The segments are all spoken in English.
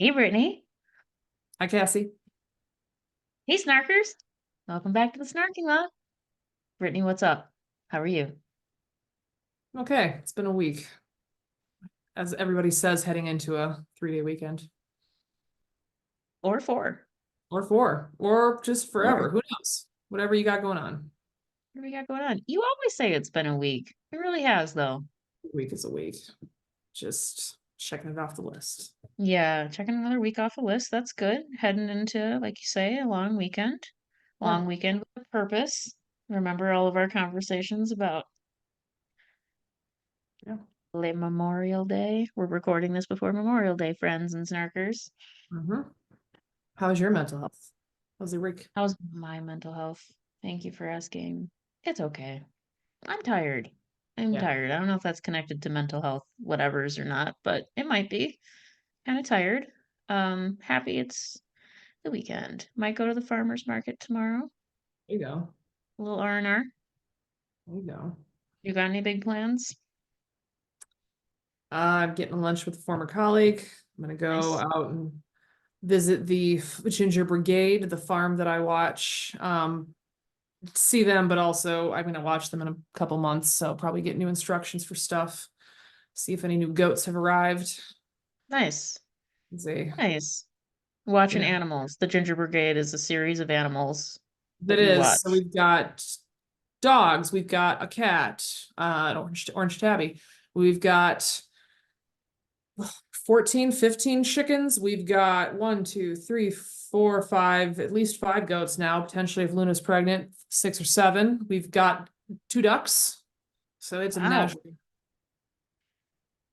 Hey, Brittany. Hi, Cassie. Hey, Snarkers. Welcome back to the Snarking Lot. Brittany, what's up? How are you? Okay, it's been a week, as everybody says, heading into a 3-day weekend, Or four. or 4, or just forever. Four. Who knows? Whatever you got going on. What do we got going on? You always say it's been a week. It really has, though. A week is a week. Just checking it off the list. Yeah, checking another week off the list. That's good. Heading into, like you say, a long weekend. Yeah, Long weekend with a purpose. Remember all of our conversations about yeah. late Memorial Day? We're recording this before Memorial Day, friends and Snarkers. hmm How's your mental health? How's your week? How's my mental health? Thank you for asking. It's okay. I'm tired. I'm Yeah. tired. I don't know if that's connected to mental health, whatever's or not, but it might be. Kind of tired. Happy it's the weekend. Might go to the farmer's market tomorrow. There you go. A little R&R. There you go. You got any big plans? I'm getting lunch with a former colleague. I'm gonna go Nice. out and visit the Ginger Brigade, the farm that I watch. See them, but also I'm gonna watch them in a couple months, so probably get new instructions for stuff. See if any new goats have arrived. Nice. See, Nice. Watching yeah, animals. The Ginger Brigade is a series of animals that that you is. So watch. we've got dogs, we've got a cat, an orange tabby, we've got 14, 15 chickens, we've got 1, 2, 3, 4, 5, at least 5 goats now, potentially if Luna's pregnant, 6 or 7. We've got 2 ducks, so it's a Wow. menagerie.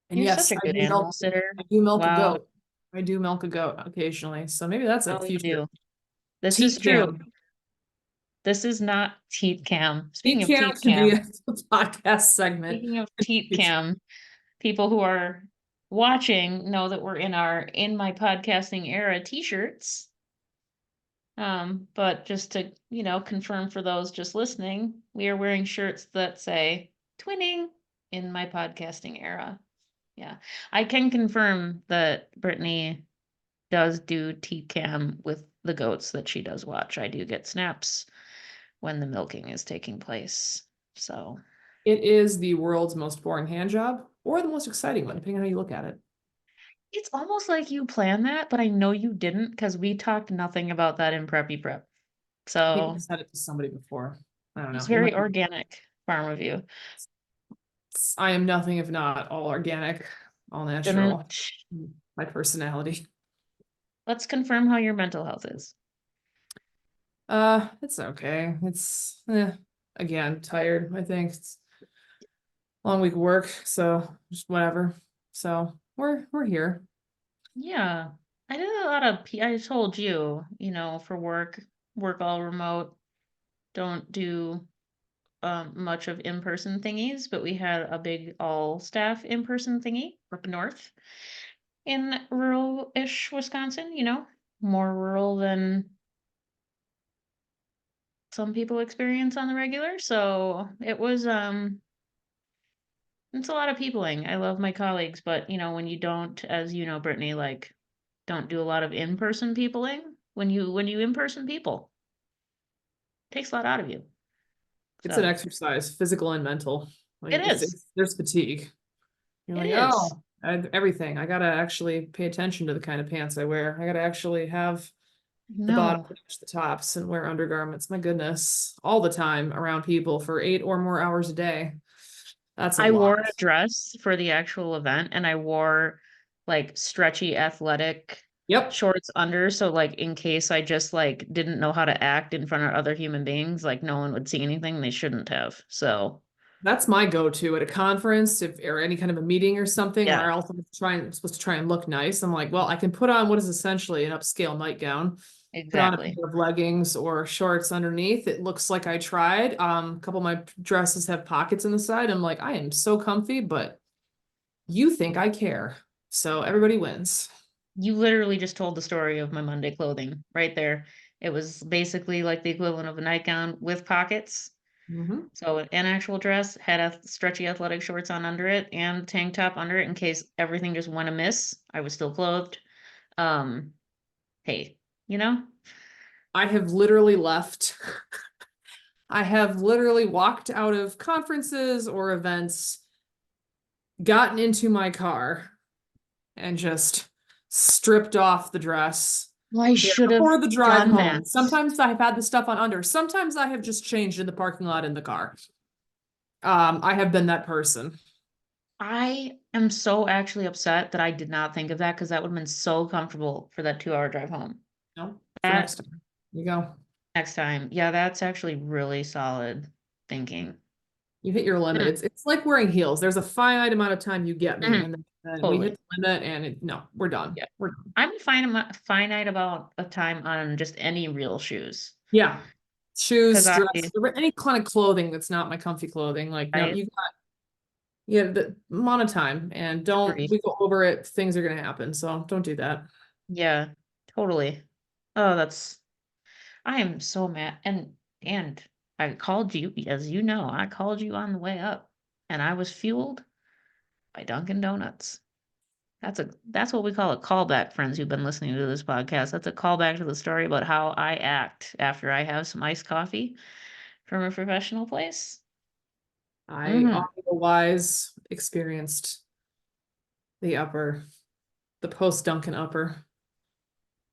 And You're such yes, a good animal sitter. I do milk a Wow. goat. I do milk a goat occasionally. So maybe that's a Oh, you future do. This is teat true. cam. This is not Teat Cam. Speaking Teat of cam Teat can be Cam, a podcast segment. speaking of Teat Cam, people who are watching know that we're in our In My Podcasting Era t-shirts. But just to, confirm for those just listening, we are wearing shirts that say twinning in my podcasting era. Yeah. I can confirm that Brittany does do T-cam with the goats that she does watch. I do get snaps when the milking is taking place. So It is the world's most boring hand job or the most exciting one, depending on how you look at it. it's almost like you planned that, but I know you didn't because we talked nothing about that in Preppy Prep. I think I So said it to somebody before. I don't it's know. It might very be, organic farm of you. I am nothing if not all organic, all Didn't natural. My personality. let's confirm how your mental health is. It's okay. It's again tired. I think it's long week of work, so just whatever. So we're here. Yeah. I did a lot of I told you, for work all remote, don't do much of in-person thingies, but we had a big all staff in-person thingy up north in rural-ish Wisconsin, more rural than some people experience on the regular. So it was it's a lot of peopling. I love my colleagues, but when you don't, as you know, Brittany, like don't do a lot of in-person peopling, when you in-person people, it takes a lot out of you. It's an So exercise, physical and mental. it Like is. there's fatigue. You're It like, is. everything. I gotta actually pay attention to the kind of pants I wear. I gotta actually have the bottom No. match the tops and wear undergarments. My goodness, all the time around people for 8 or more hours a day. That's a I wore lot. a dress for the actual event and I wore like stretchy athletic Yep. shorts under. So like in case I just like didn't know how to act in front of other human beings, like no one would see anything they shouldn't have. So That's my go-to at a conference, if or any kind of a meeting or something yeah, where I'm supposed to try and look nice. I'm like, well, I can put on what is essentially an upscale nightgown, put on a exactly. pair of leggings or shorts underneath. It looks like I tried. A couple of my dresses have pockets in the side. I'm like, I am so comfy, but you think I care. So everybody wins. You literally just told the story of my Monday clothing right there. It was basically like the equivalent of a nightgown with pockets. hmm So an actual dress had a stretchy athletic shorts on under it and tank top under it in case everything just went amiss. I was still clothed. hey, you know? I have literally left. I have literally walked out of conferences or events, gotten into my car, and just stripped off the dress I there should have before the drive done home. that. Sometimes I've had the stuff on under. Sometimes I have just changed in the parking lot in the car. I have been that person. I am so actually upset that I did not think of that because that would have been so comfortable for that 2-hour drive home. No, for next That time. You go. next time. Yeah, that's actually really solid thinking. You hit your limit. Mm, It's like wearing heels. There's a finite amount of time you get me, mhm, and then we hit totally. the limit, and no, we're done. Yeah. We're done. I'm finite about a time on just any real shoes. Yeah. Because Shoes, I dress, any kind of clothing that's not my comfy clothing. Like, no, I you got the amount of time, and don't agree. we go over it, things are gonna happen. So don't do that. Yeah, totally. Oh, I am so mad. And I called you, as you know, I called you on the way up and I was fueled by Dunkin' Donuts. That's what we call a callback, friends who've been listening to this podcast. That's a callback to the story about how I act after I have some iced coffee from a professional place. I Hmm. otherwise experienced the upper, the post Duncan upper.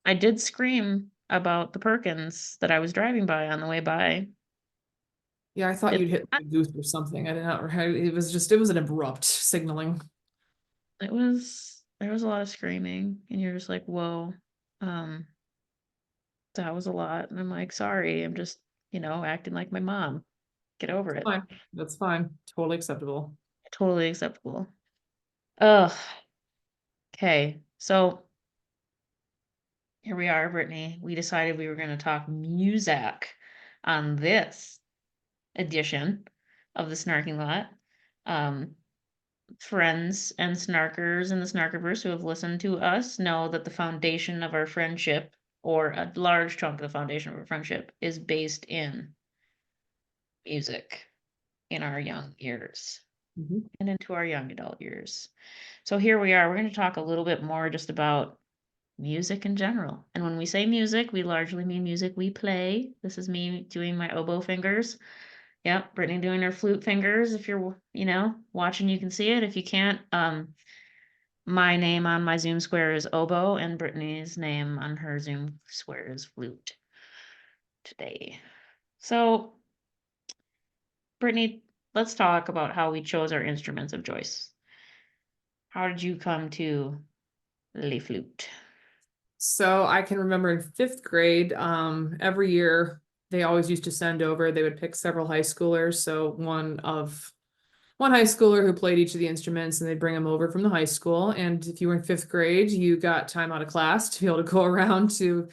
I did scream about the Perkins that I was driving by on the way by. Yeah, I thought It you'd hit the goose or something. I did not. It was an abrupt signaling. it was there was a lot of screaming and you're just like, whoa. Um, that was a lot. And I'm like, sorry, I'm just, acting like my mom. Get over it. Fine. That's fine. Totally acceptable. Totally acceptable. Ugh. Okay. So here we are, Brittany. We decided we were going to talk music on this edition of the Snarking Lot. Um, Friends and snarkers in the Snarkiverse who have listened to us know that the foundation of our friendship, or a large chunk of the foundation of our friendship, is based in music in our young years Mhm. and into our young adult years. So here we are. We're going to talk a little bit more just about music in general. And when we say music, we largely mean music we play. This is me doing my oboe fingers. Yep, Brittany doing her flute fingers. If you're, watching, you can see it. If you can't, my name on my Zoom square is oboe, and Brittany's name on her Zoom square is flute today. So, Brittany, let's talk about how we chose our instruments of choice. How did you come to the flute? So I can remember in fifth grade, every year they always used to send over, they would pick several high schoolers. So one high schooler who played each of the instruments and they'd bring them over from the high school. And if you were in fifth grade, you got time out of class to be able to go around to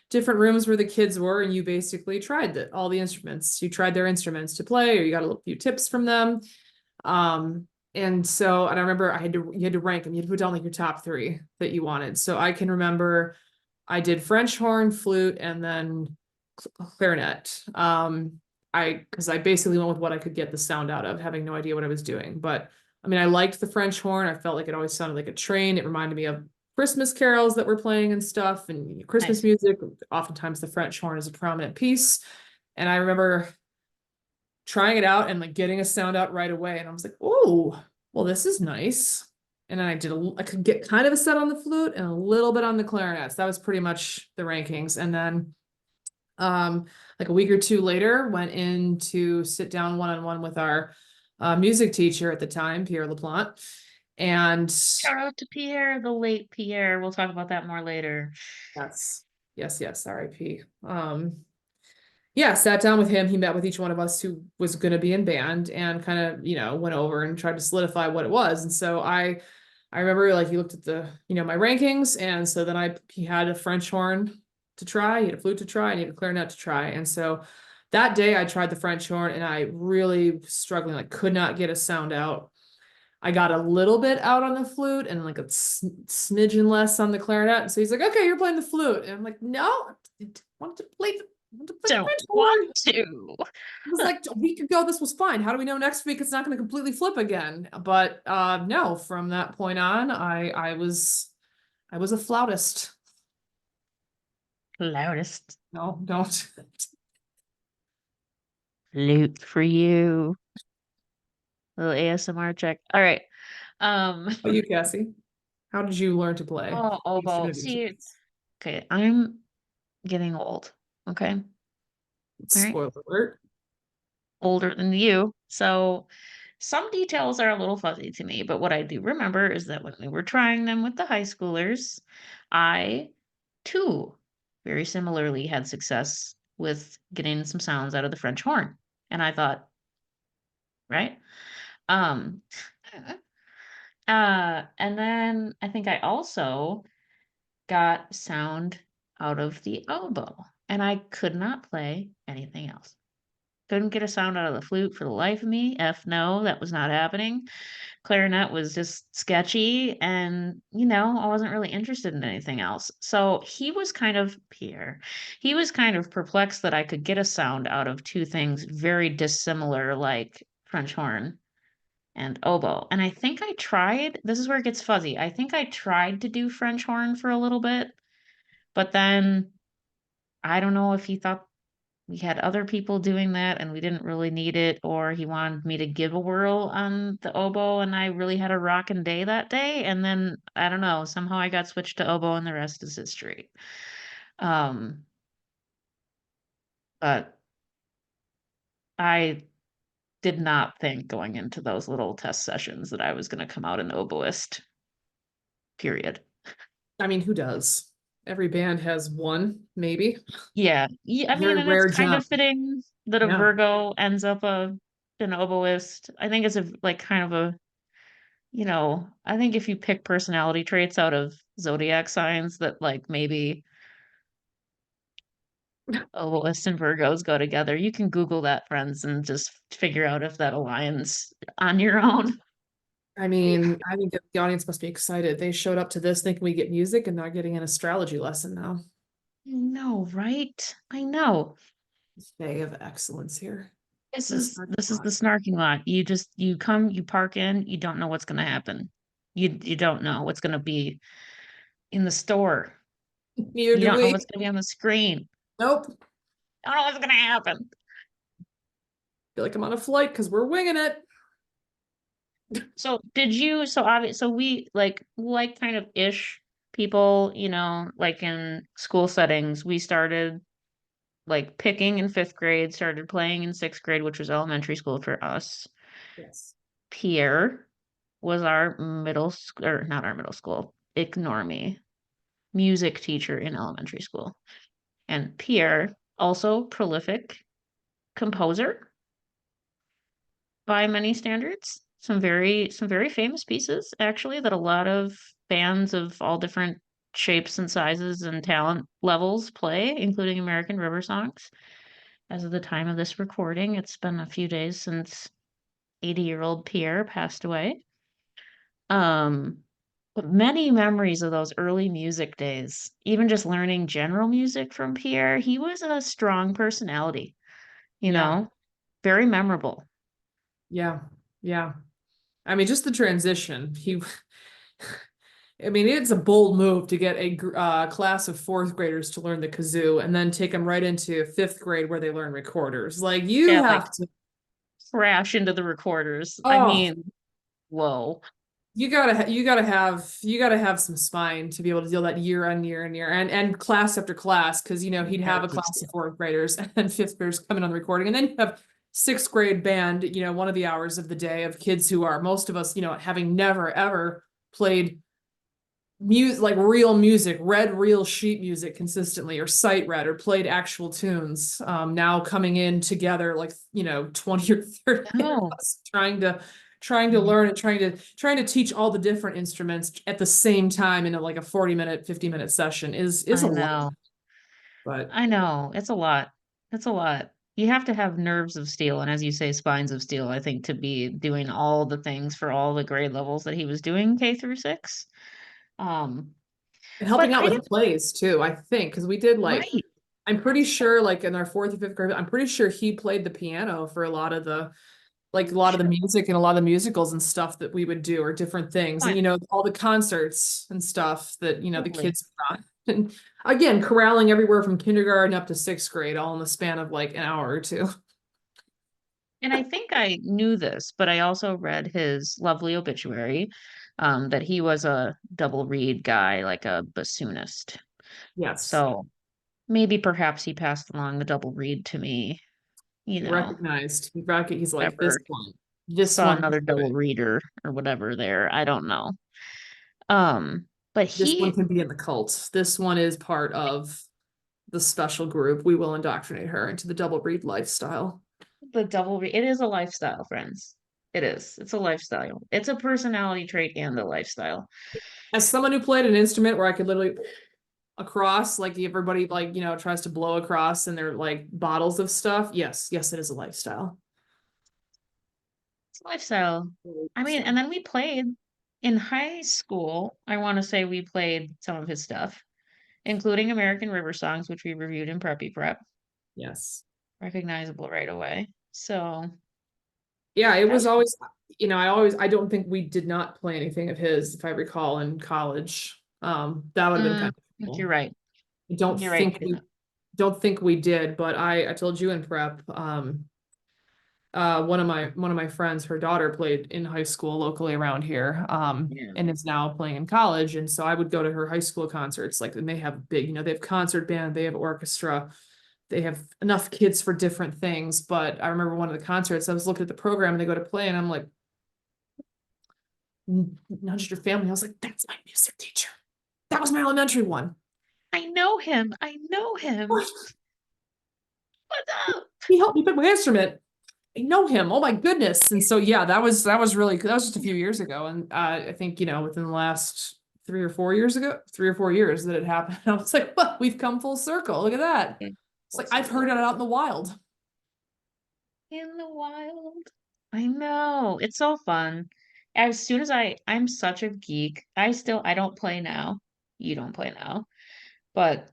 different rooms where the kids were and you basically tried all the instruments. You tried their instruments to play or you got a few tips from them. And I remember you had to rank them. You had to put down like your top three that you wanted. So I can remember I did French horn, flute, and then clarinet. Because I basically went with what I could get the sound out of, having no idea what I was doing. But I mean, I liked the French horn. I felt like it always sounded like a train. It reminded me of Christmas carols that were playing and stuff, and Christmas Nice. music. Oftentimes, the French horn is a prominent piece. And I remember trying it out and like getting a sound out right away. And I was like, oh, well, this is nice. And then I could get kind of a set on the flute and a little bit on the clarinets. That was pretty much the rankings. And then like a week or two later, went in to sit down one-on-one with our music teacher at the time, Pierre LaPlante. And Shout out to Pierre, the late Pierre. We'll talk about that more later. yes, RIP. Yeah, sat down with him. He met with each one of us who was going to be in band and kind of, went over and tried to solidify what it was. And so I remember like he looked at my rankings. And so then he had a French horn to try, he had a flute to try, and he had a clarinet to try. And so that day I tried the French horn and I really was struggling, like could not get a sound out. I got a little bit out on the flute and like a smidgen less on the clarinet. So he's like, okay, you're playing the flute. And I'm like, no, I want to play the Don't French horn. want to. It was like a week ago, this was fine. How do we know next week it's not going to completely flip again? But no, from that point on, I was a flautist. Loudest No, don't. flute for you. Little ASMR check. All right. Um, How about you, Cassie? How did you learn to play oh, oboe. instrument of your See, choice? okay, I'm getting old. Okay. All right. Spoiler alert. Older than you. So some details are a little fuzzy to me, but what I do remember is that when we were trying them with the high schoolers, I too very similarly had success with getting some sounds out of the French horn. And I thought, right? Um, and then I think I also got sound out of the oboe, and I could not play anything else. Couldn't get a sound out of the flute for the life of me. F no, that was not happening. Clarinet was just sketchy, and I wasn't really interested in anything else. So Pierre, he was kind of perplexed that I could get a sound out of two things very dissimilar, like French horn and oboe. And I think I tried, this is where it gets fuzzy. I think I tried to do French horn for a little bit, but then I don't know if he thought we had other people doing that and we didn't really need it, or he wanted me to give a whirl on the oboe and I really had a rockin' day that day. And then I don't know, somehow I got switched to oboe and the rest is history. Um, but I did not think going into those little test sessions that I was going to come out an oboist, period. I mean, who does? Every band has one, maybe. Yeah. Yeah, I mean, Very and it's rare kind of jump. fitting that a Yeah. Virgo ends up an oboist. I think it's a like kind of a I think if you pick personality traits out of zodiac signs that like maybe oboists and Virgos go together, you can Google that, friends, and just figure out if that aligns on your own. I mean, I think that the audience must be excited. They showed up to this thinking we get music and they're getting an astrology lesson now. I know, right? I know. Day of excellence here. This This is parking this is the lot. snarking lot. You come, you park in, you don't know what's gonna happen. You don't know what's gonna be in the store. Neither You do don't know we. what's gonna be on the screen. Nope. I don't know what's gonna happen. Feel like I'm on a flight because we're winging it. So did you so obvious so we like kind of ish people, like in school settings, we started like picking in fifth grade, started playing in sixth grade, which was elementary school for us. Yes. Pierre was our middle school, or not our middle school, ignore me, music teacher in elementary school. And Pierre, also prolific composer by many standards. Some very famous pieces actually that a lot of bands of all different shapes and sizes and talent levels play, including American River songs. As of the time of this recording, it's been a few days since 80-year-old Pierre passed away. Um, but many memories of those early music days, even just learning general music from Pierre, he was a strong personality, you Yeah. know, very memorable. Yeah. Yeah. I mean, just the transition. I mean, it's a bold move to get a class of fourth graders to learn the kazoo and then take them right into fifth grade where they learn recorders. Like, you Yeah, like have to, crash into the recorders. I oh, mean, whoa. you gotta have some spine to be able to deal that year on year and year and class after class because he'd have a Nerves of class of steel. fourth graders and then fifth graders coming on the recording and then you have sixth grade band, one of the hours of the day of kids who are most of us, having never ever played music like real music, read real sheet music consistently or sight read or played actual tunes. Now coming in together like 20 or 30 of No. us trying to learn and trying to teach all the different instruments at the same time in like a 40-minute, 50-minute session is a I lot. know. But I know. It's a lot. It's a lot. You have to have nerves of steel, and as you say, spines of steel, I think, to be doing all the things for all the grade levels that he was doing K through six. Um, and but helping out I with didn't, plays too, I think, because we did like right. I'm pretty sure like in our fourth or fifth grade, I'm pretty sure he played the piano for a lot of the Sure. music and a lot of the musicals and stuff that we would do or different things and Fine. all the concerts and stuff that the Totally. kids put on. And again, corralling everywhere from kindergarten up to sixth grade, all in the span of like an hour or two. And I think I knew this, but I also read his lovely obituary, that he was a double reed guy, like a bassoonist. Yes. So maybe perhaps he passed along the double reed to me, you He know, recognized, he's like, ever this saw one can another do double it. reader or whatever there. I don't know. But This one he, can be in the cult. This one is part of the special group. We will indoctrinate her into the double read lifestyle. the double reed, it is a lifestyle, friends. It is. It's a lifestyle. It's a personality trait and a lifestyle. As someone who played an instrument where I could literally across, like everybody like, tries to blow across and they're like bottles of stuff. Yes, yes, it is a lifestyle. It's a lifestyle. I mean, and So, then we played in high school. I want to say we played some of his stuff, including American River Songs, which we reviewed in Preppy Prep. yes. Recognizable right away. So Yeah, it was that's always, I don't think we did not play anything of his, if I recall, in college. That would have been I kind of think you're cool. right. I I think you're right. We didn't. don't think we did, but I told you in prep, one of my friends, her daughter played in high school locally around here, Yeah. and is now playing in college. And so I would go to her high school concerts, like, and they have big, they have concert band, they have orchestra, they have enough kids for different things. But I remember one of the concerts, I was looking at the program and they go to play, and I'm like, nudged your family. I was like, that's my music teacher. That was my elementary one. I know him. I know him. What's up? He helped me pick my instrument. I know him. Oh my goodness. And so yeah, that was really that was just a few years ago. And I think, within the last 3 or 4 years that it happened. I was like, well, we've come full circle. Look at that. It's Full like I've heard circle. it out in the wild. In the wild. I know. It's so fun. As soon as I'm such a geek. I don't play now. You don't play now. But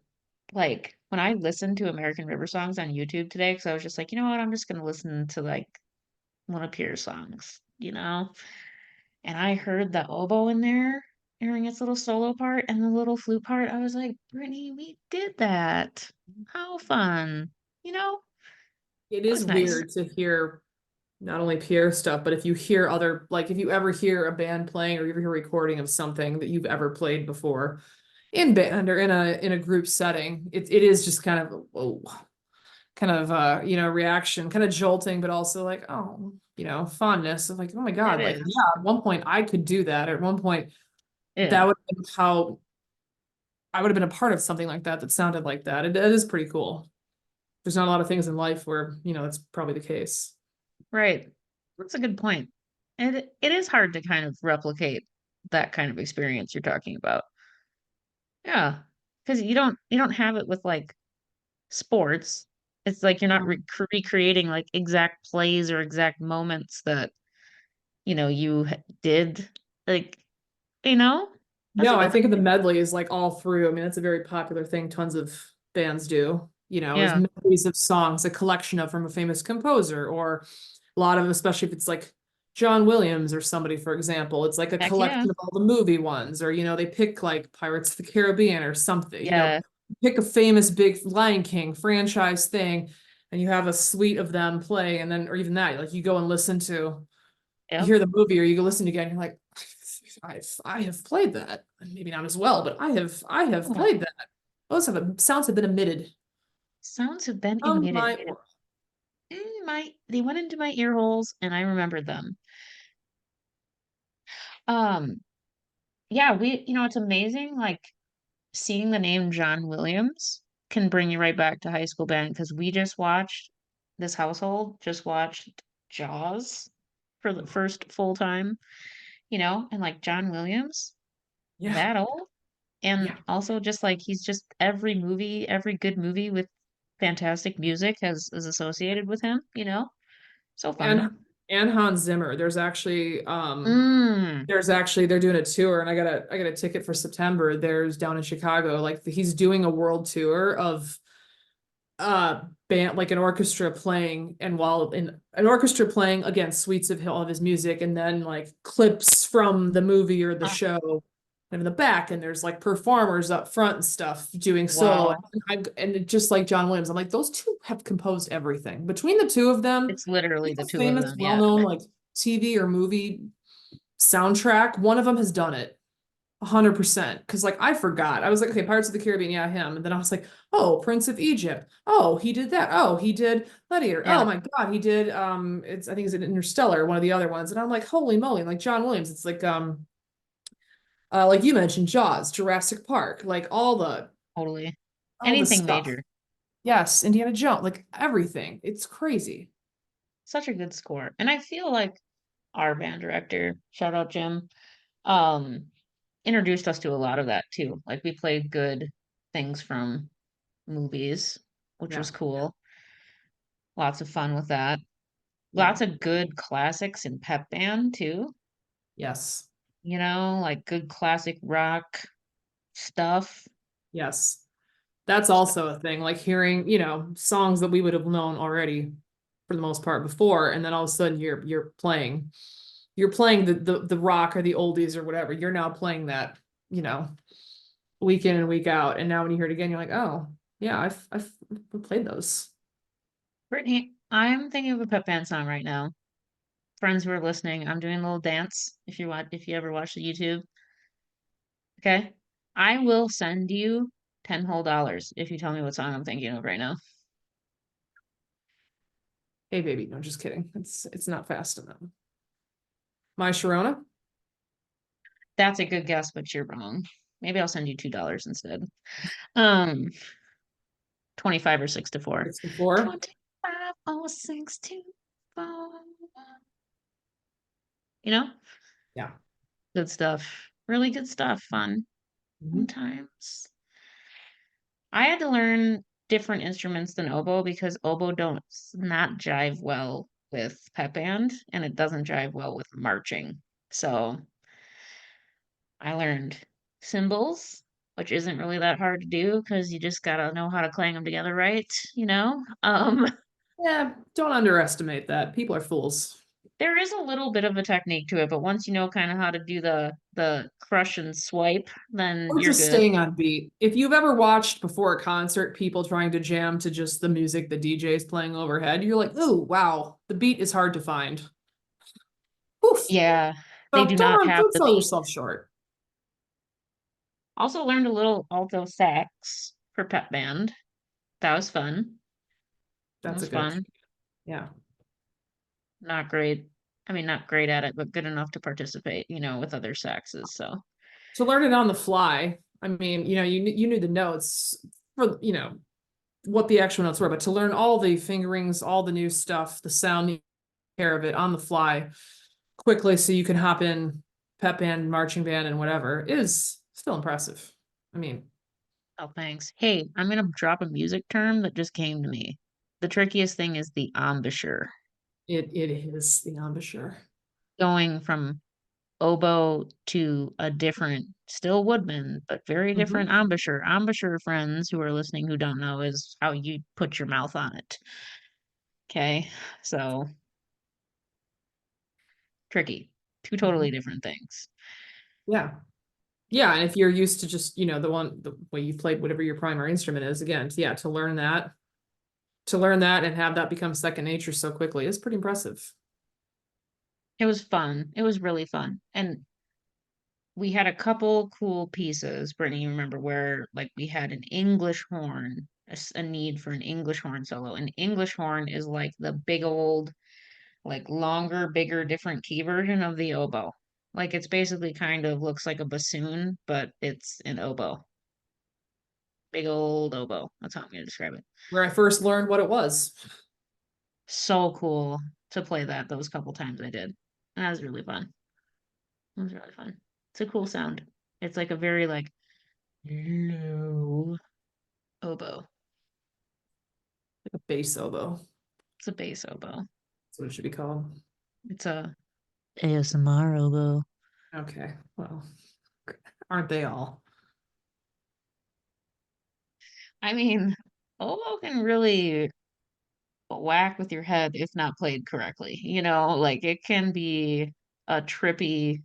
like when I listened to American River songs on YouTube today, because I was just like, you know what, I'm just gonna listen to like one of Pierre's songs, you know? And I heard the oboe in there during its little solo part and the little flute part. I was like, Brittany, we did that. How fun. You know? It It is was nice. weird to hear not only Pierre stuff, but if you hear other, like if you ever hear a band playing or you ever hear a recording of something that you've ever played before in band or in a group setting, it is just kind of whoa, kind of reaction, kind of jolting, but also like, oh, fondness of like, oh my It God, like is. yeah, at one point I could do that. At one point that Yeah. would have been how I would have been a part of something like that that sounded like that. It is pretty cool. There's not a lot of things in life where, that's probably the case. Right. That's a good point. And it is hard to kind of replicate that kind of experience you're talking about. Yeah. Because you don't have it with like sports. It's like you're not Um, recreating like exact plays or exact moments that, did. Like, that's a No, I good think of the point. medleys like all through. I mean, that's a very popular thing tons of bands do, is Yeah. medleys of songs, a collection of from a famous composer, or a lot of, especially if it's like John Williams or somebody, for example, it's like a Heck yeah. collection of all the movie ones, or, they pick like Pirates of the Caribbean or something, Yeah. pick a famous big Lion King franchise thing, and you have a suite of them play, and then, or even that, like you go and listen to, you Yep. hear the movie or you go listen again, you're like, I have played that. Maybe not as well, but I have Oh, played that. Those sounds have been emitted sounds have been from emitted. my world. They went into my ear holes and I remembered them. Um, yeah, it's amazing, like seeing the name John Williams can bring you right back to high school band because this household just watched Jaws for the first full time, and like John Williams, Yeah, that old. yeah. And also just like he's just every good movie with fantastic music is associated with him. So fun. And Hans Zimmer. Mm. They're doing a tour, and I got a ticket for September. There's down in Chicago, like he's doing a world tour of band, like an orchestra playing, and while in an orchestra playing again suites of all of his music, and then like clips from the movie or the Ah, show, in the back, and there's like performers up front and stuff doing solo. Wow. Just like John Williams, I'm like, those two have composed everything. Between the two of them, It's literally pick the a two of famous, them. Yeah. well-known like TV or movie soundtrack. One of them has done it. 100%. Because like I forgot. I was like, okay, Pirates of the Caribbean, yeah, him. And then I was like, oh, Prince of Egypt. Oh, he did that. Oh, he did Gladiator. Oh Yeah, my God, he did it's I think it's an Interstellar, one of the other ones. And I'm like, holy moly, like John Williams. It's like you mentioned, Jaws, Jurassic Park, like totally. all the Anything stuff. major. Yes, Indiana Jones, like everything. It's crazy. Such a good score. And I feel like our band director, shout out Jim, um, introduced us to a lot of that too. Like we played good things from movies, which Yeah. was cool. Lots of fun with that. Yeah. Lots of good classics in pep band too. Yes. Like good classic rock stuff. Yes. That's also a thing, like hearing, songs that we would have known already for the most part before, and then all of a sudden you're playing the rock or the oldies or whatever. You're now playing that, you know, week in and week out. And now when you hear it again, you're like, oh yeah, I've played those. Brittany, I'm thinking of a pep band song right now. Friends who are listening, I'm doing a little dance if you ever watch the YouTube. Okay. I will send you 10 whole dollars if you tell me what song I'm thinking of right now. Hey baby, no, just kidding. It's not fast enough. My Sharona, That's a good guess, but you're wrong. Maybe I'll send you $2 instead. Um, 25 or 6 to 4. 64. 25 or 6 to 4. You know? Yeah. Good stuff. Really good stuff. Fun. Mhm. Sometimes. I had to learn different instruments than oboe because oboe don't not jive well with pep band and it doesn't jive well with marching. So I learned cymbals, which isn't really that hard to do because you just gotta know how to clang them together right? Yeah, don't underestimate that. People are fools. There is a little bit of a technique to it, but once you know kind of how to do the crush and swipe, then Or you're just good. staying on beat. If you've ever watched before a concert, people trying to jam to just the music the DJ is playing overhead, you're like, oh, wow, the beat is hard to find. Oof. Yeah, they So do not have don't the sell beat. yourself short. Also learned a little alto sax for pep band. That was fun. That That's a was good, fun. yeah. Not great. I mean, not great at it, but good enough to participate with other saxes. So To learn it on the fly, I mean, you knew the notes for, what the actual notes were, but to learn all the fingerings, all the new stuff, the sound care of it on the fly quickly so you can hop in pep band, marching band, and whatever is still impressive. I mean, oh, thanks. Hey, I'm gonna drop a music term that just came to me. The trickiest thing is the embouchure, it is the embouchure. going from oboe to a different, still woodman, but very Mhm. different embouchure. Embouchure, friends who are listening who don't know, is how you put your mouth on it. Okay, so tricky. Two totally Mhm. different things. Yeah. Yeah, and if you're used to just, the way you played whatever your primary instrument is, again, yeah, to learn that and have that become second nature so quickly is pretty impressive. It was fun. It was really fun. And we had a couple cool pieces. Brittany, you remember where like we had an English horn, a need for an English horn solo. An English horn is like the big old, like longer, bigger, different key version of the oboe. Like it's basically kind of looks like a bassoon, but it's an oboe. Big old oboe. That's how I'm gonna describe it. Where I first learned what it was. So cool to play that those couple times I did. That was really fun. It was really fun. It's a cool sound. It's like a very like low oboe. Like a bass oboe. It's a bass oboe. That's what it should be called. It's a ASMR oboe. Okay. Well, aren't they all? I mean, oboe can really whack with your head if not played correctly. Like it can be a trippy.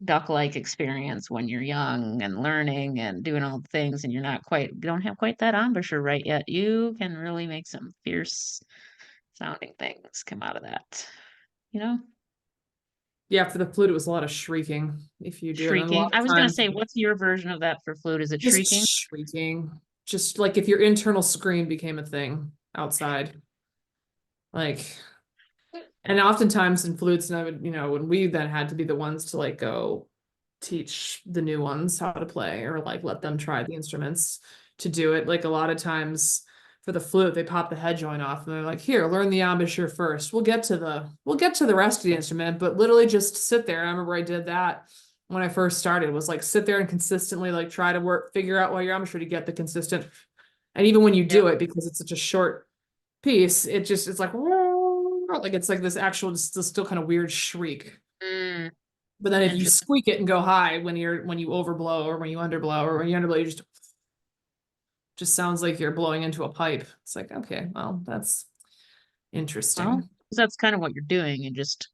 duck-like experience when you're young and learning and doing all the things and you don't have quite that embouchure right yet, you can really make some fierce sounding things come out of that, you know? Yeah, for the flute, it was a lot of shrieking if you do it. And a Shrieking. lot I of was gonna times, say, what's your version of that for flute? Is it just shrieking? shrieking. Just like if your internal scream became a thing outside. Like, and oftentimes in flutes, and I would, when we then had to be the ones to like go teach the new ones how to play or like let them try the instruments to do it. Like a lot of times for the flute, they pop the head joint off and they're like, here, learn the embouchure first. We'll get to the rest of the instrument, but literally just sit there. I remember I did that when I first started, was like sit there and consistently like try to figure out what your embouchure to get the consistent. And even when you Yep. do it, because it's such a short piece, it's like it's like this actual still kind of weird shriek. Mm, But then if you interesting. squeak it and go high when you overblow or when you underblow or when you underblow, you just sounds like you're blowing into a pipe. It's like, okay, well, that's Well, interesting. 'cause that's kind of what you're doing and just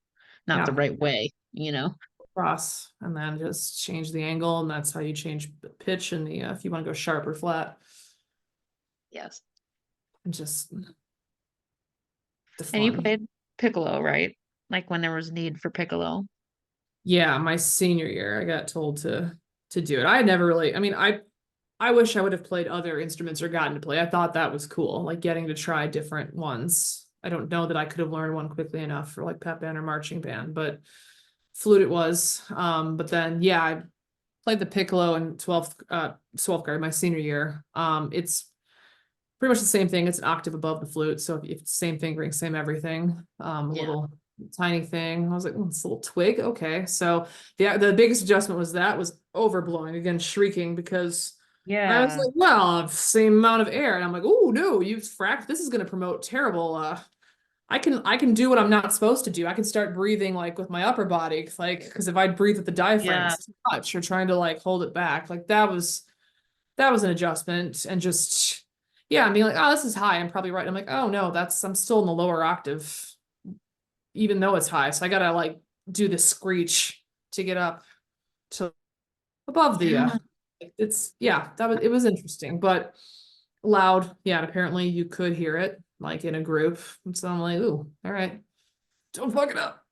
not the Yeah. right way, you know? Cross and then just change the angle, and that's how you change the pitch and the if you want to go sharp or flat, Yes. and just the And you fun. played piccolo, right? Like when there was need for piccolo. Yeah, my senior year, I got told to do it. I had never really, I mean, I wish I would have played other instruments or gotten to play. I thought that was cool, like getting to try different ones. I don't know that I could have learned one quickly enough for like pep band or marching band, but flute it was. But then yeah, I played the piccolo in 12th grade, my senior year. It's pretty much the same thing. It's an octave above the flute, so if it's same fingering, same everything. A Yeah. little tiny thing. I was like, it's a little twig. Okay, so the biggest adjustment was overblowing again, shrieking because I was Yeah. like, well, same amount of air, and I'm like, oh no, you've fracked. This is going to promote terrible. I can do what I'm not supposed to do. I can start breathing like with my upper body, like because if I breathe with the diaphragm, Yeah. it's too much. You're trying to like hold it back. Like that was an adjustment, and just yeah, I mean like, oh, this is high. I'm probably right. I'm like, oh no, I'm still in the lower octave, even though it's high. So I gotta like do the screech to get up to above the Yeah. it's yeah, it was interesting, but loud. Yeah, and apparently you could hear it like in a group. And so I'm like, ooh, all right, don't fuck it up.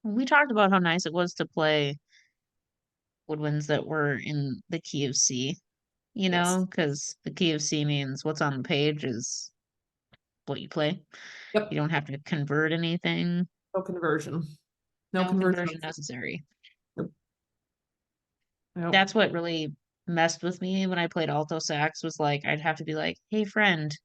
We talked about how nice it was to play woodwinds that were in the key of C, you Yes. know, because the key of C means what's on the page is what you play. You Yep. don't have to convert anything. No conversion. No No conversion. conversion necessary. Nope. Nope. That's what really messed with me when I played alto sax was like I'd have to be like, "Hey friend,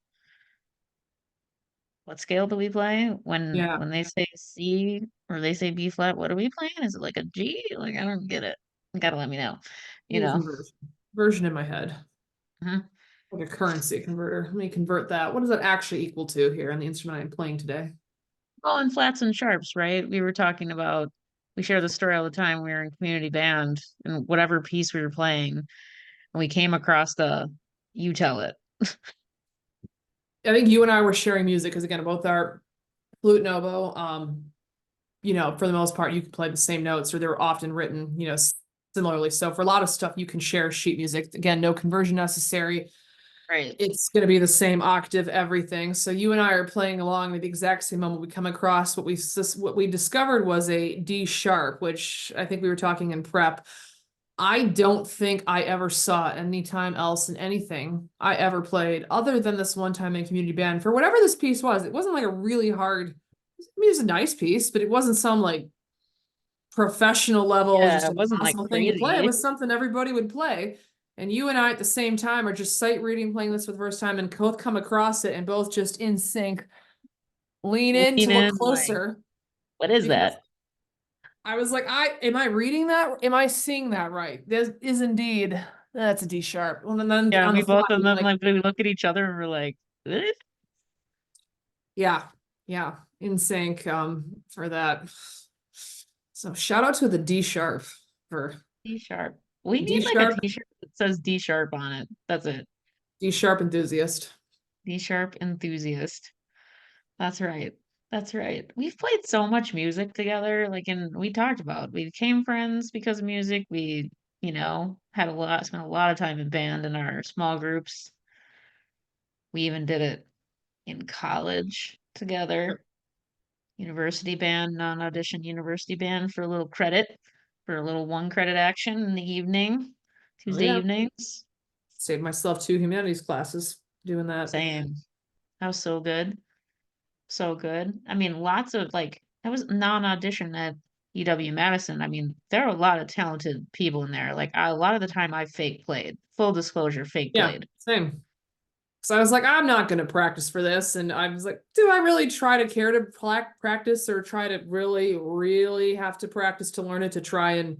what scale do we play?" Yeah. When they say C or they say B flat, what are we playing? Is it like a G? Like I don't get it. You gotta let me know, you Need a know. conversion. Version in my head. Mhm. Like a currency converter. Let me convert that. What does that actually equal to here on the instrument I'm playing today? Well, and flats and sharps, right? We were talking about we share the story all the time. We were in community band and whatever piece we were playing, and we came across the you tell it. I think you and I were sharing music because again, both are flute and oboe. For the most part, you can play the same notes, or they're often written, similarly. So for a lot of stuff, you can share sheet music. Again, no conversion necessary. Right. It's going to be the same octave, everything. So you and I are playing along at the exact same moment. We come across what we discovered was a D sharp, which I think we were talking in prep. I don't think I ever saw anytime else in anything I ever played, other than this one time in community band. For whatever this piece was, it wasn't like a really hard. I mean, it was a nice piece, but it wasn't some like professional level, Yeah, just it wasn't like impossible thing to play. It crazy. was something everybody would play. And you and I at the same time are just sight reading, playing this for the first time, and both come across it and both just in sync lean in to Lean look in, like, closer what is because that? I was like, am I reading that? Am I seeing that right? This is indeed that's a D sharp. Well, and then Yeah, on we the flat, both of you're them like, like we look at each other and we're like, eh? yeah, yeah, in sync for that. So shout out to the D sharp for D sharp. We D need like a sharp, t-shirt that says D sharp on it. That's it. D sharp enthusiast. D sharp enthusiast. That's right. That's right. We've played so much music together, like, and we talked about we became friends because of music. We, spent a lot of time in band in our small groups. We even did it in college together. University band, non-audition university band for a little credit, for a little one credit action in the evening, Oh Tuesday yeah. evenings. Saved myself 2 humanities classes doing that. Same. That was so good. So good. I mean, lots of like that was non-audition at UW Madison. I mean, there are a lot of talented people in there. Like a lot of the time I fake played. Full disclosure, fake Yeah, played. same. So I was like, I'm not going to practice for this. And I was like, do I really try to care to practice or try to really, really have to practice to learn it to try and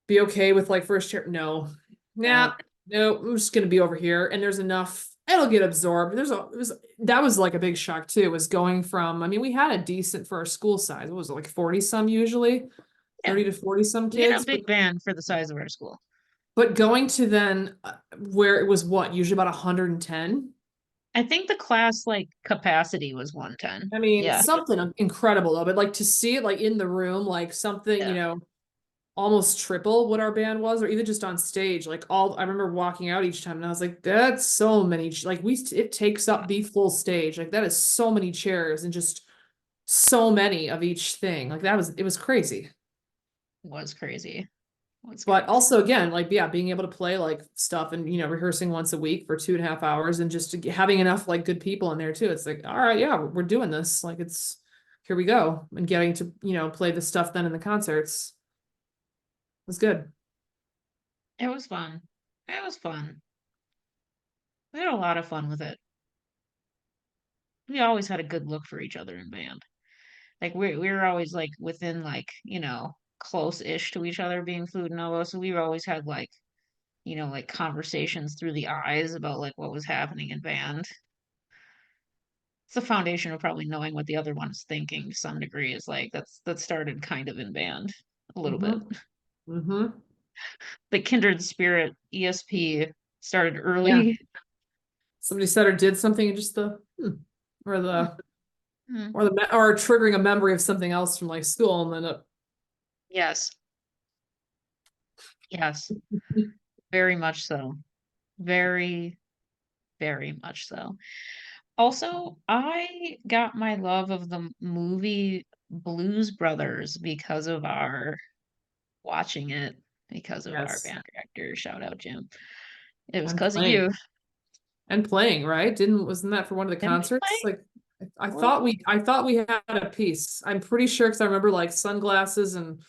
be okay with like first year? No, nah, No. no, I'm just going to be over here. And there's enough, it'll get absorbed. That was like a big shock too, was going from, I mean, we had a decent for our school size. What was it, like 40 some usually, Yeah. 30 to 40 some We had a kids, big band for the size of our school. but going to then where it was what, usually about 110. I think the class like capacity was 110. I mean, Yeah. something incredible though, but like to see it like in the room, like something, Yeah. almost triple what our band was, or even just on stage, like I remember walking out each time and I was like, that's so many, like it takes up the full stage. Like that is so many chairs and just so many of each thing. Like it was crazy. Was crazy. Was But crazy. also again, like, yeah, being able to play like stuff and, rehearsing once a week for 2.5 hours and just having enough like good people in there too. It's like, all right, yeah, we're doing this. Like here we go. And getting to, play the stuff then in the concerts was good. It was fun. It was fun. We had a lot of fun with it. We always had a good look for each other in band. Like we were always like within like, close-ish to each other being Food Nova. So we always had like, like conversations through the eyes about like what was happening in band. It's the foundation of probably knowing what the other one is thinking to some degree is like that started kind of in band a little bit. Mm-hmm. Mm-hmm. The kindred spirit ESP started Yeah. early. Somebody said or did something and just or Hmm, the, hmm. or triggering a memory of something else from like school and then Yes. Yes. Very much so. Very, very much so. Also, I got my love of the movie Blues Brothers because of our watching it, because of our yes. band director. Shout out, Jim. It was And because of you. playing, right? Wasn't that for one of the Didn't we concerts? play? Like Well, I thought we had a piece. I'm pretty sure because I remember like sunglasses and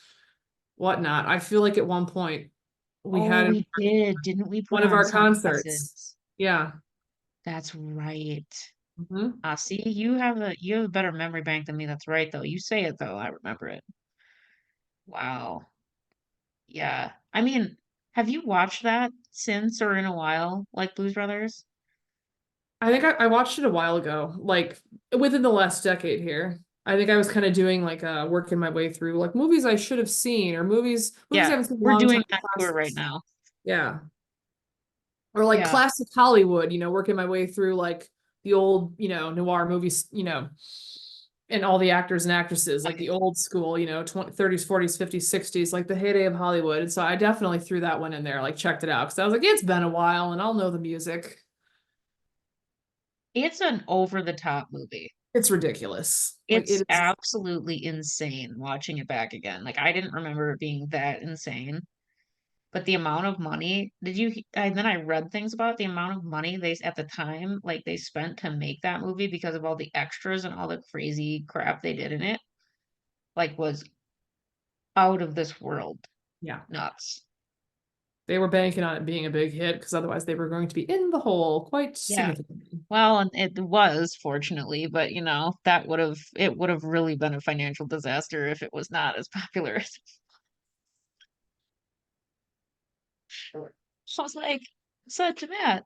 whatnot. I feel like at one point we oh, had we did. Didn't we put one of on our concerts. sunglasses? Yeah. That's right. Hmm. See, you have a better memory bank than me. That's right, though. You say it though, I remember it. Wow. Yeah. I mean, have you watched that since or in a while, like Blues Brothers? I think I watched it a while ago, like within the last decade here. I think I was kind of doing like working my way through like movies I should have seen or movies I Yeah, haven't seen in a we're long time. doing that tour right Classics. now. Yeah. Or like Yeah. classic Hollywood, working my way through like the old, noir movies, and all the actors and actresses, like the old school, 20, 30s, 40s, 50s, 60s, like the heyday of Hollywood. And so I definitely threw that one in there, like checked it out because I was like, it's been a while and I'll know the music. It's an over the top movie. It's ridiculous. Like It's it is. absolutely insane watching it back again. Like I didn't remember it being that insane. But the amount of money, and then I read things about the amount of money they at the time like they spent to make that movie because of all the extras and all the crazy crap they did in it, like was out of this world Yeah. nuts. They were banking on it being a big hit because otherwise they were going to be in the hole quite Yeah. significantly. Well, and it was fortunately, but it would have really been a financial disaster if it was not as popular. Sure. So I was like, such that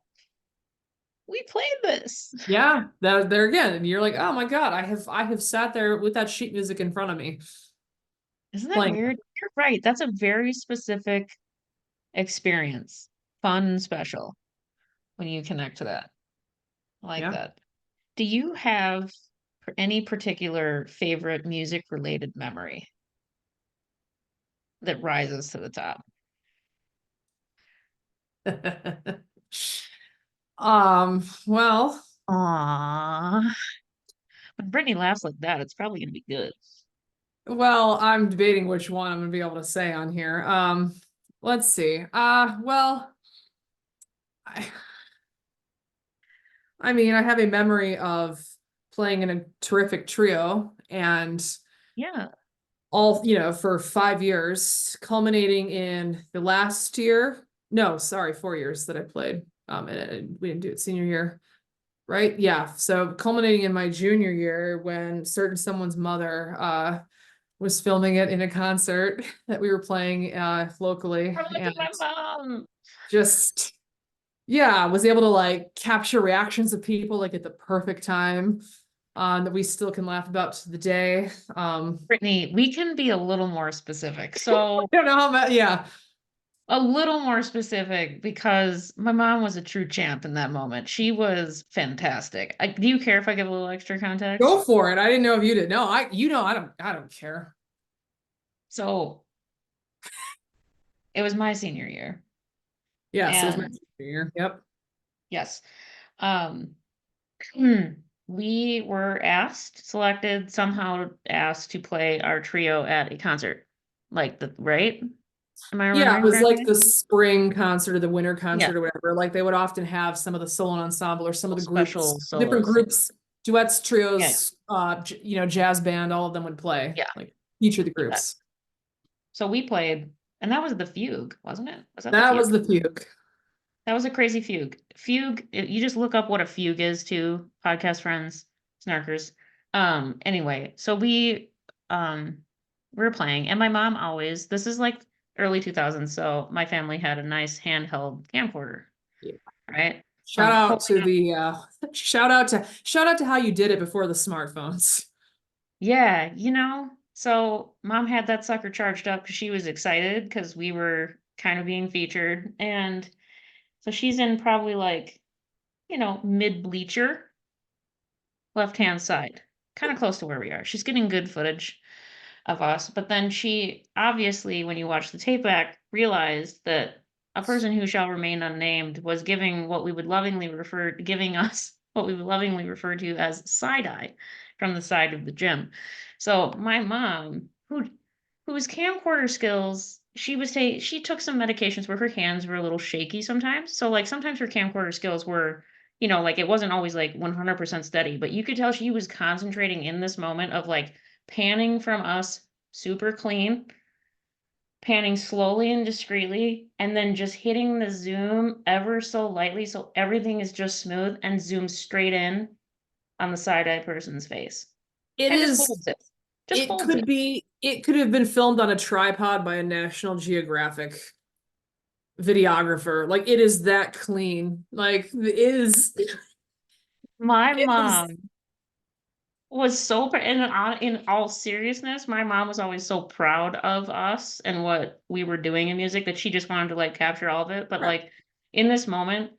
we played this. Yeah, that there again, and you're like, oh my God, I have sat there with that sheet music in front of me Isn't that playing. weird? You're right. That's a very specific experience. Fun and special when you connect to that. I like Yeah. that. Do you have any particular favorite music related memory that rises to the top? Well, Aww. When Brittany laughs like that, it's probably gonna be good. I'm debating which one I'm gonna be able to say on here. Let's see. Well, I, I mean, I have a memory of playing in a terrific trio and Yeah. all, for 5 years, culminating in the last year. No, sorry, 4 years that I played. And we didn't do it senior year, right? Yeah. So culminating in my junior year when certain someone's mother was filming it in a concert that we were playing locally, Or look and at my mom. just yeah, was able to like capture reactions of people like at the perfect time that we still can laugh about to the day. Brittany, we can be a little more specific. I So don't know how much, yeah. a little more specific because my mom was a true champ in that moment. She was fantastic. Do you care if I give a little extra context? Go for it. I didn't know if you did. No, I don't care. So it was my senior year. Yes, it was my And senior year. Yep. yes, um, we were selected, somehow asked to play our trio at a concert. Like right? Am I Yeah, it remembering was like correctly? the spring concert or the winter Yeah, concert or whatever. Like they would often have some of the solo ensemble or some of the groups, special different solos. groups, duets, Yeah, trios, jazz band, all of them would play, yeah, like each of the yeah. groups. So we played, and that was the fugue, wasn't it? Was that the That was fugue? the fugue. That was a crazy fugue. Fugue, you just look up what a fugue is too, podcast friends, snarkers. Anyway, so we were playing, and my mom always, this is like early 2000s, so my family had a nice handheld camcorder, Yeah. right? Shout out Pulling to up, the shout out to how you did it before the smartphones. yeah, so mom had that sucker charged up because she was excited because we were kind of being featured, and so she's in probably like, mid bleacher, left hand side, kind of close to where we are. She's getting good footage of us, but then she obviously, when you watch the tape back, realized that a person who shall remain unnamed was giving us what we would lovingly refer to as side eye from the side of the gym. So my mom, whose camcorder skills, she took some medications where her hands were a little shaky sometimes. So like sometimes her camcorder skills were, like it wasn't always like 100% steady, but you could tell she was concentrating in this moment of like panning from us super clean, panning slowly and discreetly, and then just hitting the zoom ever so lightly so everything is just smooth and zooms straight in on the side-eye person's face. It And just is holds it. Just it holds could it. be it could have been filmed on a tripod by a National Geographic videographer. Like it is that clean. Like My it is mom was so in all seriousness, my mom was always so proud of us and what we were doing in music that she just wanted to like capture all of it. But right. like in this moment,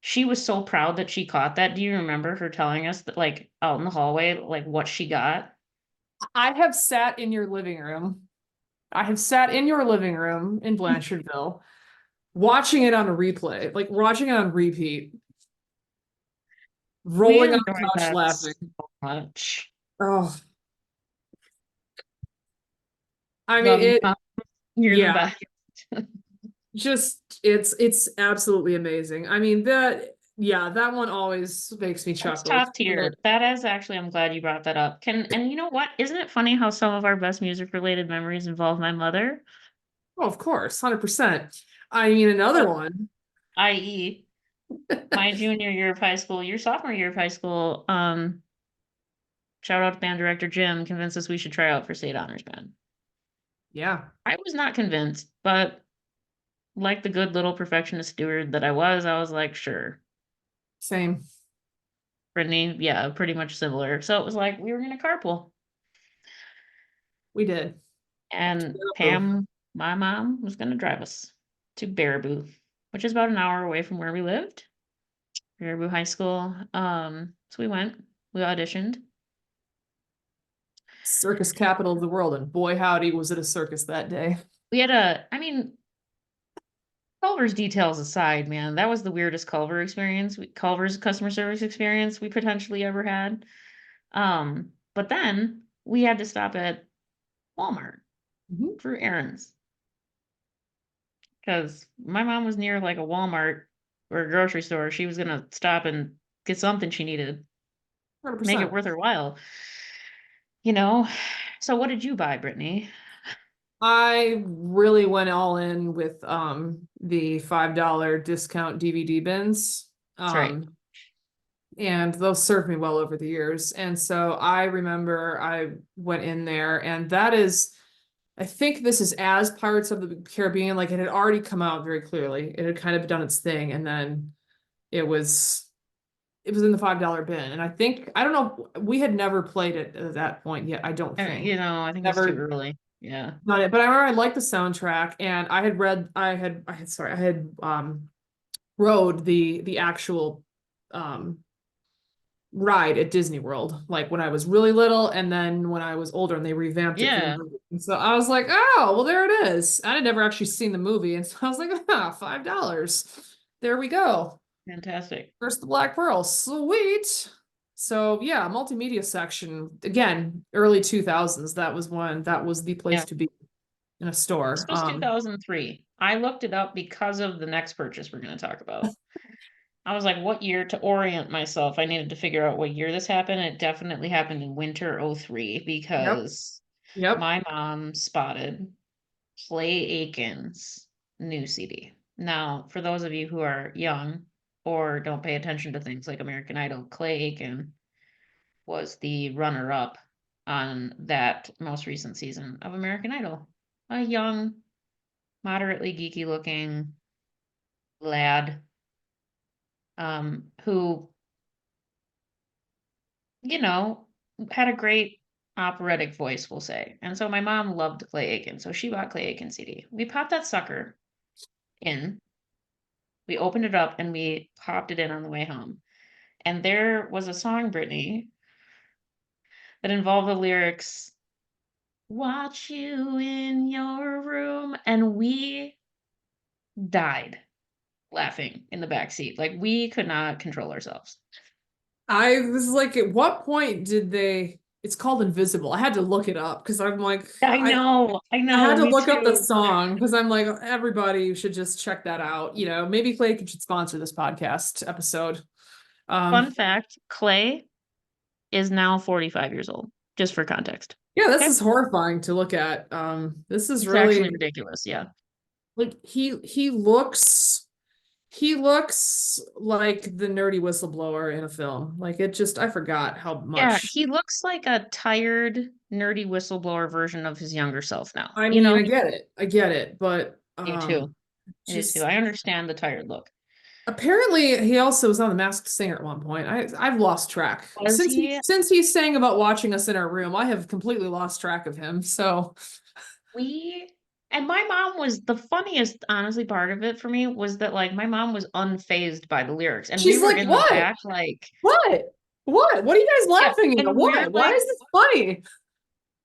she was so proud that she caught that. Do you remember her telling us that, like, out in the hallway, like, what she got? I have sat in your living room. I have sat in your living room in Blanchardville, watching it on a replay, like watching it on repeat, We rolling on the enjoyed couch that laughing. so much. Oh, I mean Love you, it, Mom. You're the yeah, best. just it's absolutely amazing. I mean that one always makes me That's chuckle. It's top something tier. That is actually, I'm glad you brought that up. And you know what? Isn't it funny how some of our best music related memories involve my mother? oh, of course, 100%. I mean another So, one. i.e., my junior year of high school, your sophomore year of high school, shout out to band director Jim, convinced us we should try out for state honors band. Yeah, I was not convinced, but like the good little perfectionist steward that I was like, sure. same. Brittany, yeah, pretty much similar. So it was like we were gonna carpool. We did. And Oh, Pam, my mom, was gonna drive us to Baraboo, which is about an hour away from where we lived. Baraboo High School. So we went. We auditioned. Circus capital of the world, and boy howdy was it a circus that day. We had I mean, Culver's details aside, man, that was the weirdest Culver's customer service experience we potentially ever had. But then we had to stop at Walmart Mhm. for errands because my mom was near like a Walmart or a grocery store. She was gonna stop and get something she needed, make it 100%. worth her while, you know. So what did you buy, Brittany? I really went all in with the $5 discount DVD bins. That's right. And those served me well over the years. And so I remember I went in there, and that is, I think this is as Pirates of the Caribbean, like it had already come out very clearly. It had kind of done its thing, and then it was it was in the $5 bin. And I think, I don't know, we had never played it at that point yet, I don't think. I think it's too Never early. Yeah. done it, but I remember I liked the soundtrack, and I had rode the actual um ride at Disney World, like when I was really little, and then when I was older and they revamped it for the Yeah. movie. And so I was like, oh, well, there it is. I had never actually seen the movie, and so I was like, ah, $5. There we go. Fantastic. First the Black Pearl, sweet. So yeah, multimedia section again, early 2000s. That was the place Yeah. to be in a This store. was 2003. I looked it up because of the next purchase we're going to talk about. I was like, what year to orient myself? I needed to figure out what year this happened. It definitely happened in winter '03 Yep, because yep. my mom spotted Clay Aiken's new CD. Now, for those of you who are young or don't pay attention to things like American Idol, Clay Aiken was the runner up on that most recent season of American Idol. A young, moderately geeky looking lad who, you know, had a great operatic voice, we'll say. And so my mom loved Clay Aiken, so she bought Clay Aiken CD. We popped that sucker in, we opened it up, and we popped it in on the way home. And there was a song, Brittany, that involved the lyrics, "Watch you in your room," and we died laughing in the back seat. Like we could not control ourselves. I was like, at what point did they? It's called Invisible. I had to look it up because I'm like, I I had know, to me look up the too. song because I'm like, everybody should just check that out. You know, maybe Clay should sponsor this podcast episode. Fun Um, fact, Clay is now 45 years old, just for context. yeah, this Okay. is horrifying to look at. This is It's actually really ridiculous. Yeah. like he looks like the nerdy whistleblower in a film. Like it just, I forgot how Yeah. much. He looks like a tired, nerdy whistleblower version of his younger self now. I You mean, know? I get it, but I do too. I do too. just I understand the tired look. apparently he also was on The Masked Singer at one point. I've lost track Was he? since he's saying about watching us in our room. I have completely lost track of him. So We and my mom was the funniest, honestly, part of it for me was that like my mom was unfazed by the lyrics. And we she's were like, in the "What? back, like, What? What are you guys yeah, laughing at? and we're What? Why like is this funny?"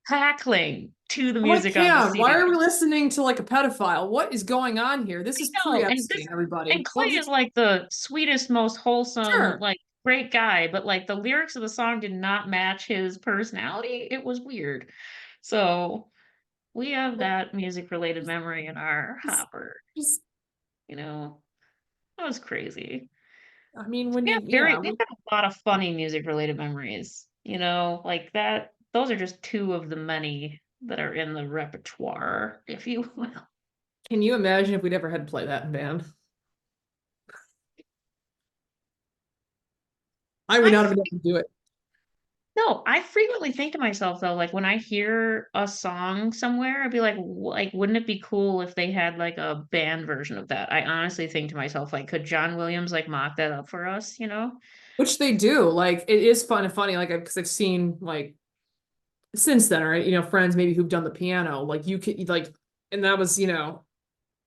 cackling to the I'm like, music on the Cam, why CD. are we listening to like a pedophile? What is going on here? This is No, and this pre-Epstein, and everybody. Clay Well, is just like the sweetest, most wholesome, sure. like great guy, but like the lyrics of the song did not match his personality. It was weird. So we have that music related memory in our Just, hopper, just you know. That was crazy. I mean, when you, yeah, We've got a lot of funny music related memories, like that. Those are just two of the many that are in the repertoire, if you will. can you imagine if we'd ever had to play that in band? I would I not have been able to do it. No, I frequently think to myself though, like when I hear a song somewhere, I'd be like, wouldn't it be cool if they had like a band version of that? I honestly think to myself, like, could John Williams like mock that up for us, Which they do. Like it is fun and funny. Like because I've seen like since then, right? Friends maybe who've done the piano. Like you could like, and that was, I don't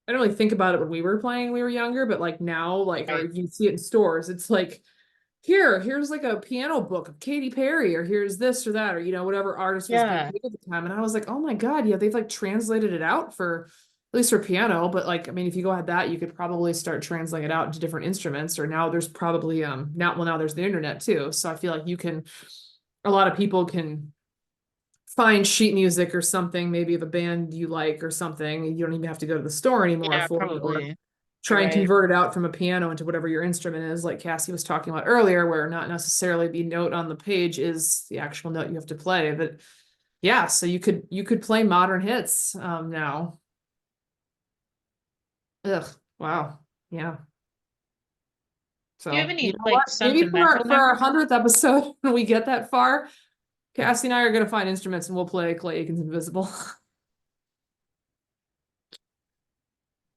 really think about it when we were playing, when we were younger, but like now, like, or Right. you see it in stores, it's like here's like a piano book of Katy Perry, or here's this or that, or whatever artist was being Yeah. big at the time. And I was like, oh my God, yeah, they've like translated it out for at least for piano. But like, I mean, if you go ahead that, you could probably start translating it out into different instruments. Or now there's probably now there's the internet too. So I feel like a lot of people can find sheet music or something, maybe of a band you like or something. You don't even have to go to the store anymore Yeah, for it, or probably. You're try and right. convert it out from a piano into whatever your instrument is, like Cassie was talking about earlier, where not necessarily the note on the page is the actual note you have to play. But yeah, so you could play modern hits now. Ugh, wow. Yeah. Do you have So you any know what? like Maybe for sentimental for our memories? 100th episode, when we get that far, Cassie and I are gonna find instruments and we'll play Clay Aiken's Invisible.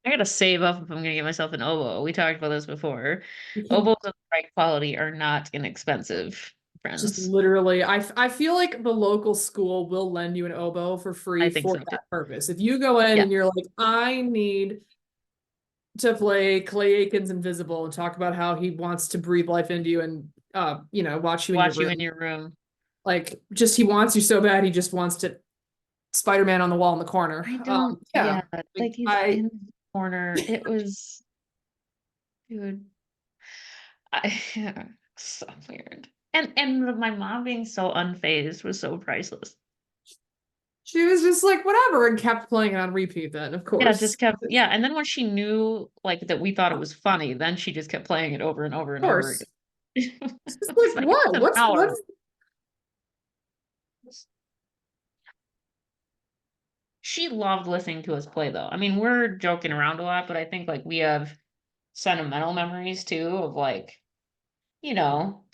I gotta save up if I'm gonna get myself an oboe. We talked about this before. We can Oboes of the right quality are not inexpensive, just friends. literally, I feel like the local school will lend you an oboe for free I think for so too. that purpose. If you go in Yeah. and you're like, I need to play Clay Aiken's Invisible and talk about how he wants to breathe life into you and watch you in your Watch you in room. your room. Like just he wants you so bad he just wants to Spider-Man on the wall in the corner. I don't, Yeah. yeah, Like like he's I in the corner. It was, dude, so weird. And my mom being so unfazed was so priceless. she was just like whatever and kept playing it on repeat then, of Yeah, course. just kept, Of yeah. And then when she knew like that we thought it was funny, then she just kept playing it over and over and over course. again. It's just It's like like it's what? an What hour. is She loved listening to us play though. I mean, we're joking around a lot, but I think like we have sentimental memories too of like,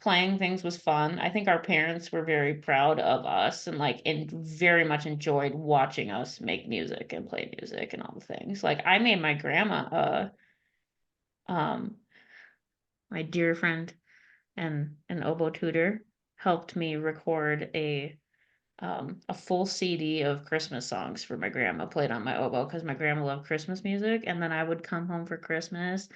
playing things was fun. I think our parents were very proud of us and like and very much enjoyed watching us make music and play music and all the things. Like I made my grandma um my dear friend and an oboe tutor helped me record a full CD of Christmas songs for my grandma played on my oboe because my grandma loved Christmas music. And then I would come home for Christmas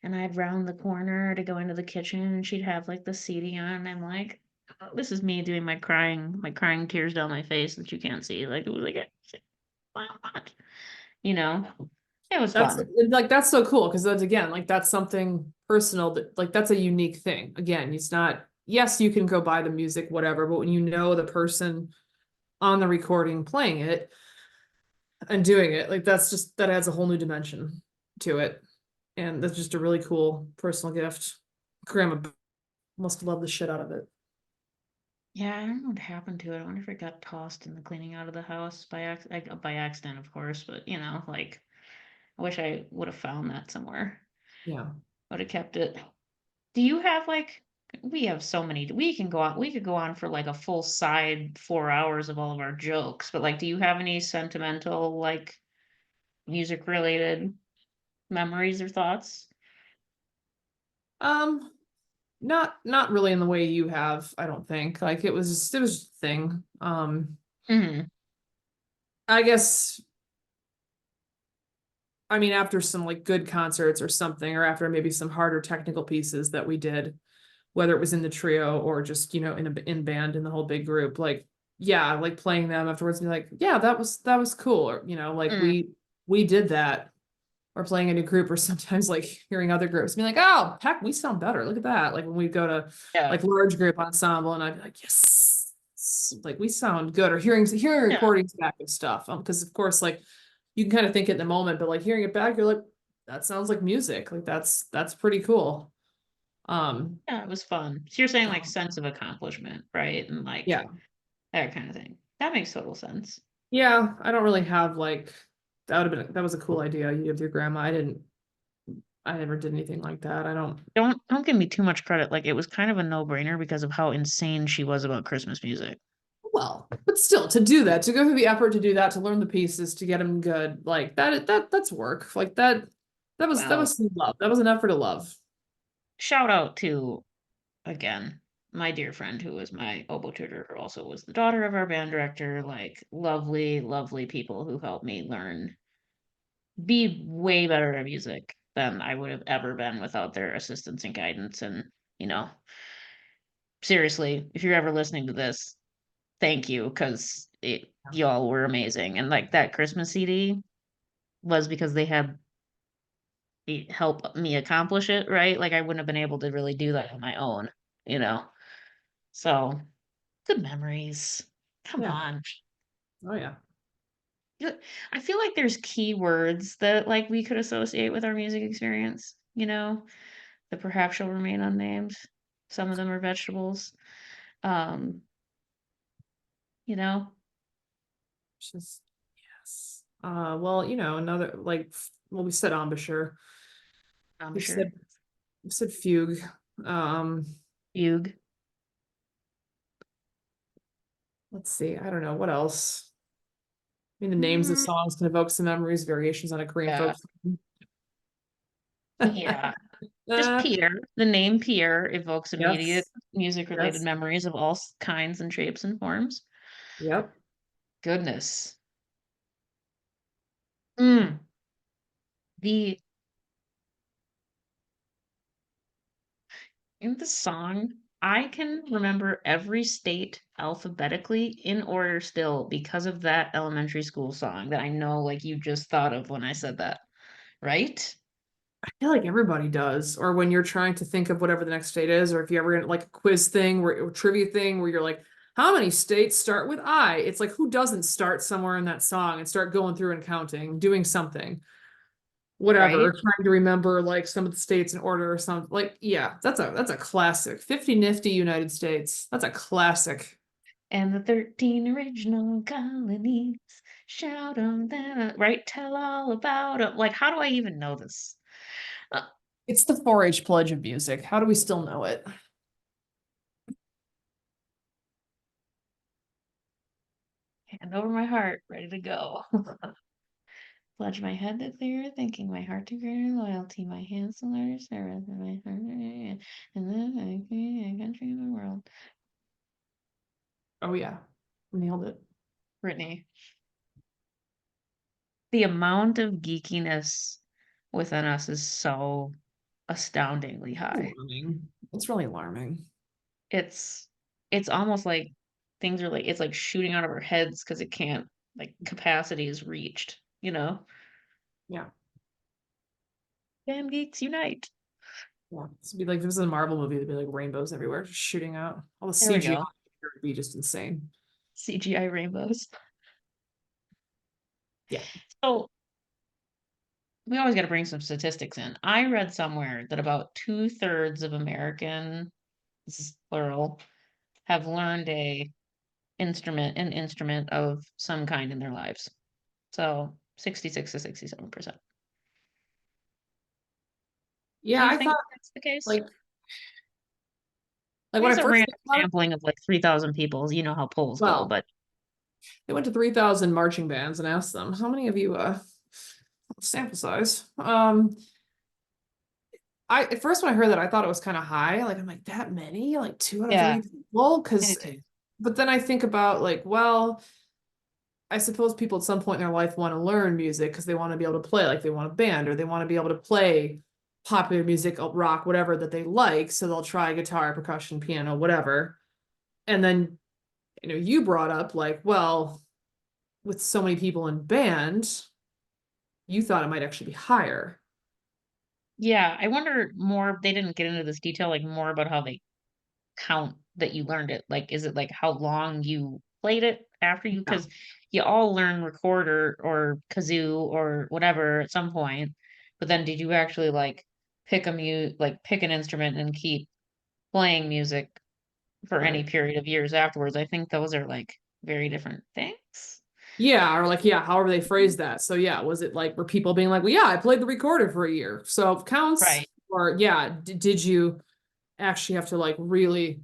and I'd round the corner to go into the kitchen and she'd have like the CD on. And I'm like, oh, this is me doing my crying tears down my face that you can't see. Like it was like, why not? You know, it was that's fun. like that's so cool because that's again like that's something personal that like that's a unique thing. Again, it's not yes, you can go buy the music, whatever, but when you know the person on the recording playing it and doing it, like that's just that adds a whole new dimension to it. And that's just a really cool personal gift. Grandma must love the shit out of it. Yeah, I don't know what happened to it. I wonder if it got tossed in the cleaning out of the house by accident, of course, but like I wish I would have found that somewhere. Yeah. Would have kept it. Do you have like we have so many we could go on for like a full side 4 hours of all of our jokes, but like do you have any sentimental like music related memories or thoughts? Um, not really in the way you have, I don't think. Like it was just a thing. Hmm. I guess I mean after some like good concerts or something, or after maybe some harder technical pieces that we did, whether it was in the trio or just, in band in the whole big group, like yeah, like playing them afterwards and be like, yeah, that was cool. Or, like Mm, we did that. Or playing in a group, or sometimes like hearing other groups being like, oh heck, we sound better. Look at that. Like when we go to yeah. like large group ensemble and I'd be like, yes, like we sound good. Or hearing Yeah. recordings back of stuff. Because of course, like you can kind of think it in the moment, but like hearing it back, you're like, that sounds like music. Like that's pretty cool. Um, Yeah, it was fun. So you're saying like sense of accomplishment, right? And like yeah. that kind of thing. That makes total sense. Yeah. I don't really have like that was a cool idea you with your grandma. I never did anything like that. I don't. Don't give me too much credit. Like it was kind of a no-brainer because of how insane she was about Christmas music. Well, but still, to do that, to go through the effort to do that, to learn the pieces, to get them good, like that's work. Like that was Well, some love. That was an effort of love. shout out to again my dear friend who was my oboe tutor who also was the daughter of our band director, like lovely lovely people who helped me learn be way better at music than I would have ever been without their assistance and guidance and you know seriously, if you're ever listening to this, thank you, because y'all were amazing. And like that Christmas CD was because they had help me accomplish it, right? Like I wouldn't have been able to really do that on my own, you know. So good memories. Come Yeah. on. Oh yeah. Yeah, I feel like there's keywords that like we could associate with our music experience, that perhaps shall remain unnamed. Some of them are vegetables. Um, you know, Just yes. Well, another like well, we said embouchure. I'm We've sure. said we've said fugue. Um, Fugue. let's see. I don't know what else. I mean, the names of Mm, songs can evoke some memories, variations on a Korean yeah. folk song. Yeah. Just Uh, Pierre. The name Pierre evokes immediate yes. music related Yes. memories of all kinds and shapes and forms. Yep. Goodness. Mm. The In the song, I can remember every state alphabetically in order still because of that elementary school song that I know like you just thought of when I said that, right? I feel like everybody does. Or when you're trying to think of whatever the next state is, or if you ever in like a quiz thing or trivia thing where you're like, how many states start with I? It's like who doesn't start somewhere in that song and start going through and counting, doing something, whatever, Right? trying to remember like some of the states in order or something. Like, yeah, that's a classic. 50 nifty United States. That's a classic. And the 13 original colonies, shout 'em down, right? Tell all about 'em. Like, how do I even know this? Uh, It's the 4-H pledge of music. How do we still know it? Hand over my heart, ready to go. Pledge my head to clearer thinking, my heart to greater loyalty, my hands to larger service, and my heart and then I create a country in the world. Oh yeah. Nailed it. Brittany, the amount of geekiness within us is so astoundingly high. Alarming. It's really alarming. It's it's almost like things are like it's like shooting out of our heads because it can't like capacity is reached. Yeah. Damn geeks unite. Yeah. This would be like if this is a Marvel movie, there'd be like rainbows everywhere just shooting out. All the There we CGI go. would be just insane. CGI rainbows. Yeah. So we always got to bring some statistics in. I read somewhere that about 2/3 of Americans, this is plural, have learned an instrument of some kind in their lives. So 66 to 67%. Do Yeah, you I think thought that's the case? like I mean, when it's I a first random thought about it, sampling of like 3,000 people. You know how polls go, well, but they went to 3,000 marching bands and asked them, how many of you sample size? I at first when I heard that I thought it was kind of high. Like I'm like, that many? Like two out of yeah, three people? I do Because too. but then I think about like, well, I suppose people at some point in their life want to learn music because they want to be able to play, like they want a band or they want to be able to play popular music, rock, whatever that they like. So they'll try guitar, percussion, piano, whatever. And then, you brought up like, well, with so many people in band, you thought it might actually be higher. Yeah, I wonder more. They didn't get into this detail, like more about how they count that you learned it? Like, is it like how long you played it after you? Yeah. Because you all learn recorder or kazoo or whatever at some point, but then did you actually like pick an instrument and keep playing music for any Right. period of years afterwards? I think those are like very different things. Yeah, or like, yeah, however they phrase that. So yeah, was it like were people being like, well, yeah, I played the recorder for a year, so it counts? Right. Or yeah, did you actually have to like really,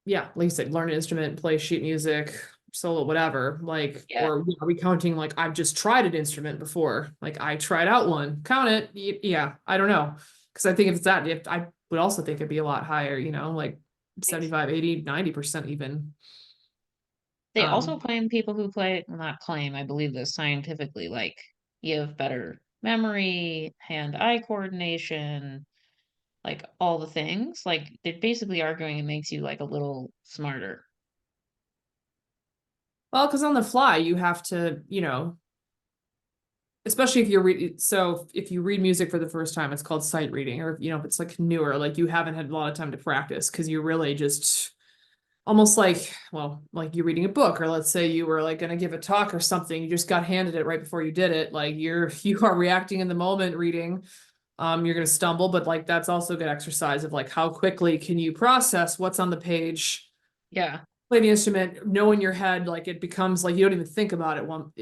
yeah, like you said, learn an instrument, play sheet music, solo, whatever. Like, Yeah. or are we counting like I've just tried an instrument before? Like I tried out one. Count it. Yeah, I don't know. Because I think if it's that, if I would also think it'd be a lot higher, like Thanks. 75, 80, 90% even. They also Um, claim people who play, well, not claim, I believe this scientifically, like you have better memory, hand-eye coordination, like all the things. Like they're basically arguing it makes you like a little smarter. Well, because on the fly, you have to, especially if you're so if you read music for the first time, it's called sight reading, or if it's like newer, like you haven't had a lot of time to practice because you really just almost like, well, like you're reading a book, or let's say you were like going to give a talk or something, you just got handed it right before you did it. Like you are reacting in the moment reading. You're going to stumble, but like that's also good exercise of like how quickly can you process what's on the page, Yeah, play the instrument, know in your head, like it becomes like you don't even think about it when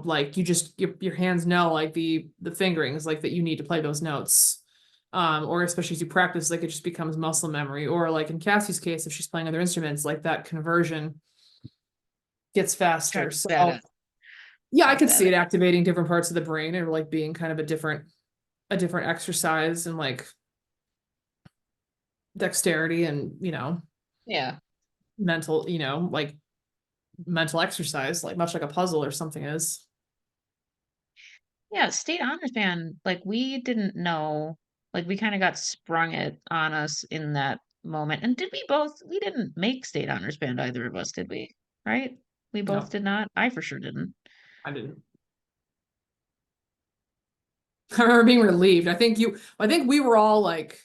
like you just your hands know like the fingerings like that you need to play those notes. Or especially as you practice, like it just becomes muscle memory. Or like in Cassie's case, if she's playing other instruments, like that conversion gets try faster. that So out. yeah, I Try could see that it out. activating different parts of the brain or like being kind of a different exercise and like dexterity and Yeah. mental, like mental exercise, like much like a puzzle or something is. Yeah, state honors band, like we didn't know, like we kind of got sprung it on us in that moment. And did we didn't make state honors band, either of us, did we? Right? We both No, did not. I for sure didn't. I didn't. I remember being relieved. I think we were all like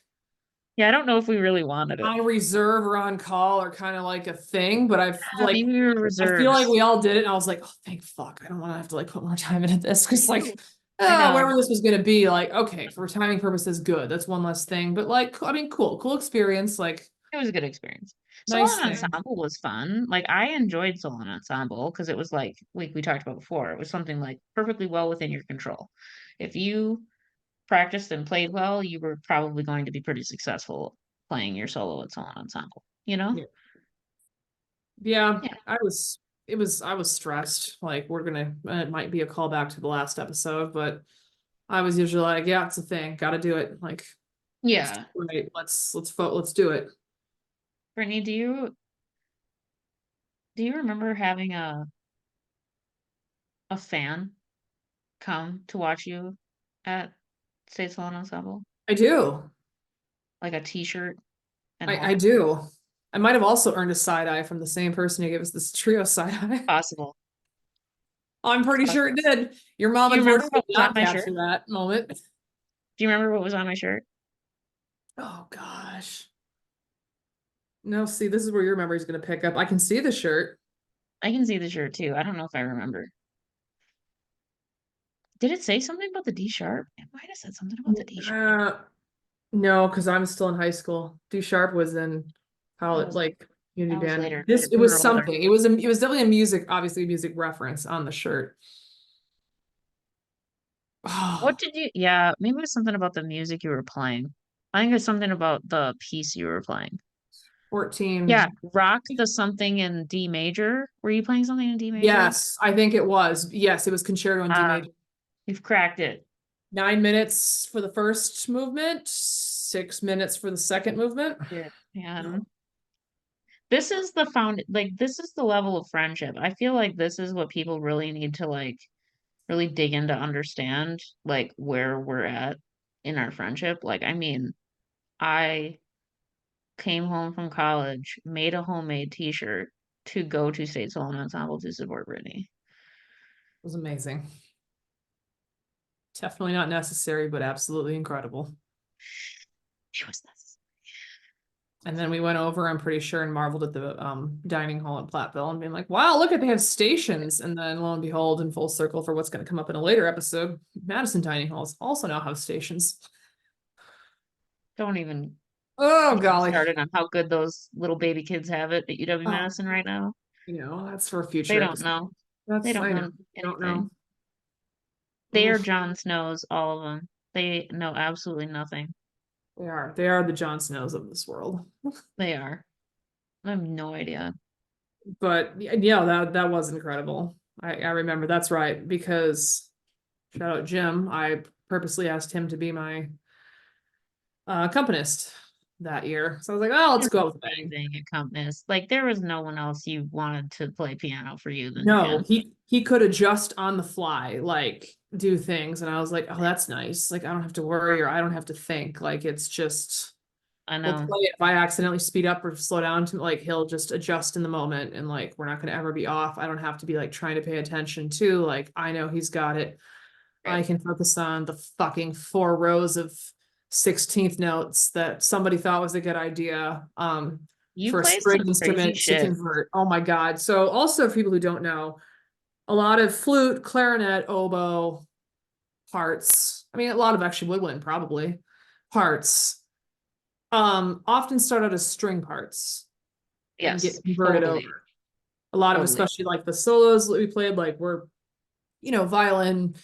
Yeah, I don't know if we really wanted it. on reserve or on call or kind of like a thing, but Maybe we were I feel like reserves. we all did it and I was like, oh thank fuck. I don't want to have to like put more time into this because Ew. like I know. wherever this was gonna be, like, okay, for timing purposes, good. That's one less thing. But like, I mean, cool experience, like It was a good experience. Solo nice thing. ensemble was fun. Like I enjoyed solo ensemble because it was like we talked about before. It was something like perfectly well within your control. If you practiced and played well, you were probably going to be pretty successful playing your solo and solo ensemble, you know? Yeah. Yeah, Yeah. I was stressed. Like it might be a callback to the last episode, but I was usually like, yeah, it's a thing. Gotta do it. Like, Yeah. right, let's do it. Brittany, do you remember having a fan come to watch you at State Salon Ensemble? I do. Like a t-shirt and I all? do. I might have also earned a side eye from the same person who gave us this trio side eye. Possible. I'm It's pretty sure it possible. did. Your mom Do you remember unfortunately what did was on not my shirt? capture that moment. Do you remember what was on my shirt? Oh gosh. No, see, this is where your memory is going to pick up. I can see the shirt. I can see the shirt too. I don't know if I remember. Did it say something about the D sharp? It might have said something about the D sharp. Uh, no, because I'm still in high school. D sharp was in That college, was like uni that was band. later. It We was were older. something. It was definitely obviously a music reference on the shirt. What Oh, did you, yeah, maybe it was something about the music you were playing. I think it's something about the piece you were playing. Yeah, 14. rock the something in D major. Were you playing something in D major? Yes, I think it was. Yes, it was concerto in D Ah, major. you've cracked it. 9 minutes for the first movement, 6 minutes for the second movement. Good. No. Man, this is the like this is the level of friendship. I feel like this is what people really need to like really dig into understand like where we're at in our friendship. Like, I mean, I came home from college, made a homemade t-shirt to go to State Solo Ensemble to support Brittany. It was amazing. Definitely not necessary, but absolutely incredible. She was this. And then we went over, I'm pretty sure, and marveled at the dining hall in Platteville and being like, wow, look at they have stations. And then lo and behold, in full circle for what's going to come up in a later episode, Madison dining halls also now have stations. Don't even Oh get me golly. started on how good those little baby kids have it at UW Oh, Madison right now. that's for a They future don't episode. know. They That's don't I know. know Don't know. anything. They are Oof. Jon Snows, all of them. They know absolutely nothing. They are. They are the Jon Snows of this world. They are. I have no idea. But yeah, that was incredible. I remember that's right because shout out Jim. I purposely asked him to be my accompanist that year. So I was like, oh, let's It's go out with a bang. amazing accompanist. Like there was no one else you wanted to play piano for you than No, him. he could adjust on the fly, like do things. And I was like, oh, that's nice. Like I don't have to worry or I don't have to think. Like it's just I we'll know. play it. If I accidentally speed up or slow down to like he'll just adjust in the moment and like we're not gonna ever be off. I don't have to be like trying to pay attention to like I know he's got it. I Right. can focus on the fucking 4 rows of 16th notes that somebody thought was a good idea You for a play string some crazy instrument to shit. convert. Oh my God. So also for people who don't know, a lot of flute, clarinet, oboe parts. I mean, a lot of actually woodwind probably parts often start out as string parts and Yes, get converted totally. over. A lot of Totally. especially like the solos that we played like were violin,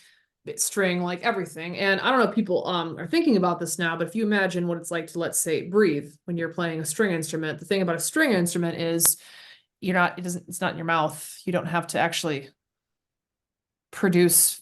string, like everything. And I don't know if people are thinking about this now, but if you imagine what it's like to, let's say, breathe when you're playing a string instrument, the thing about a string instrument is it's not in your mouth. You don't have to actually produce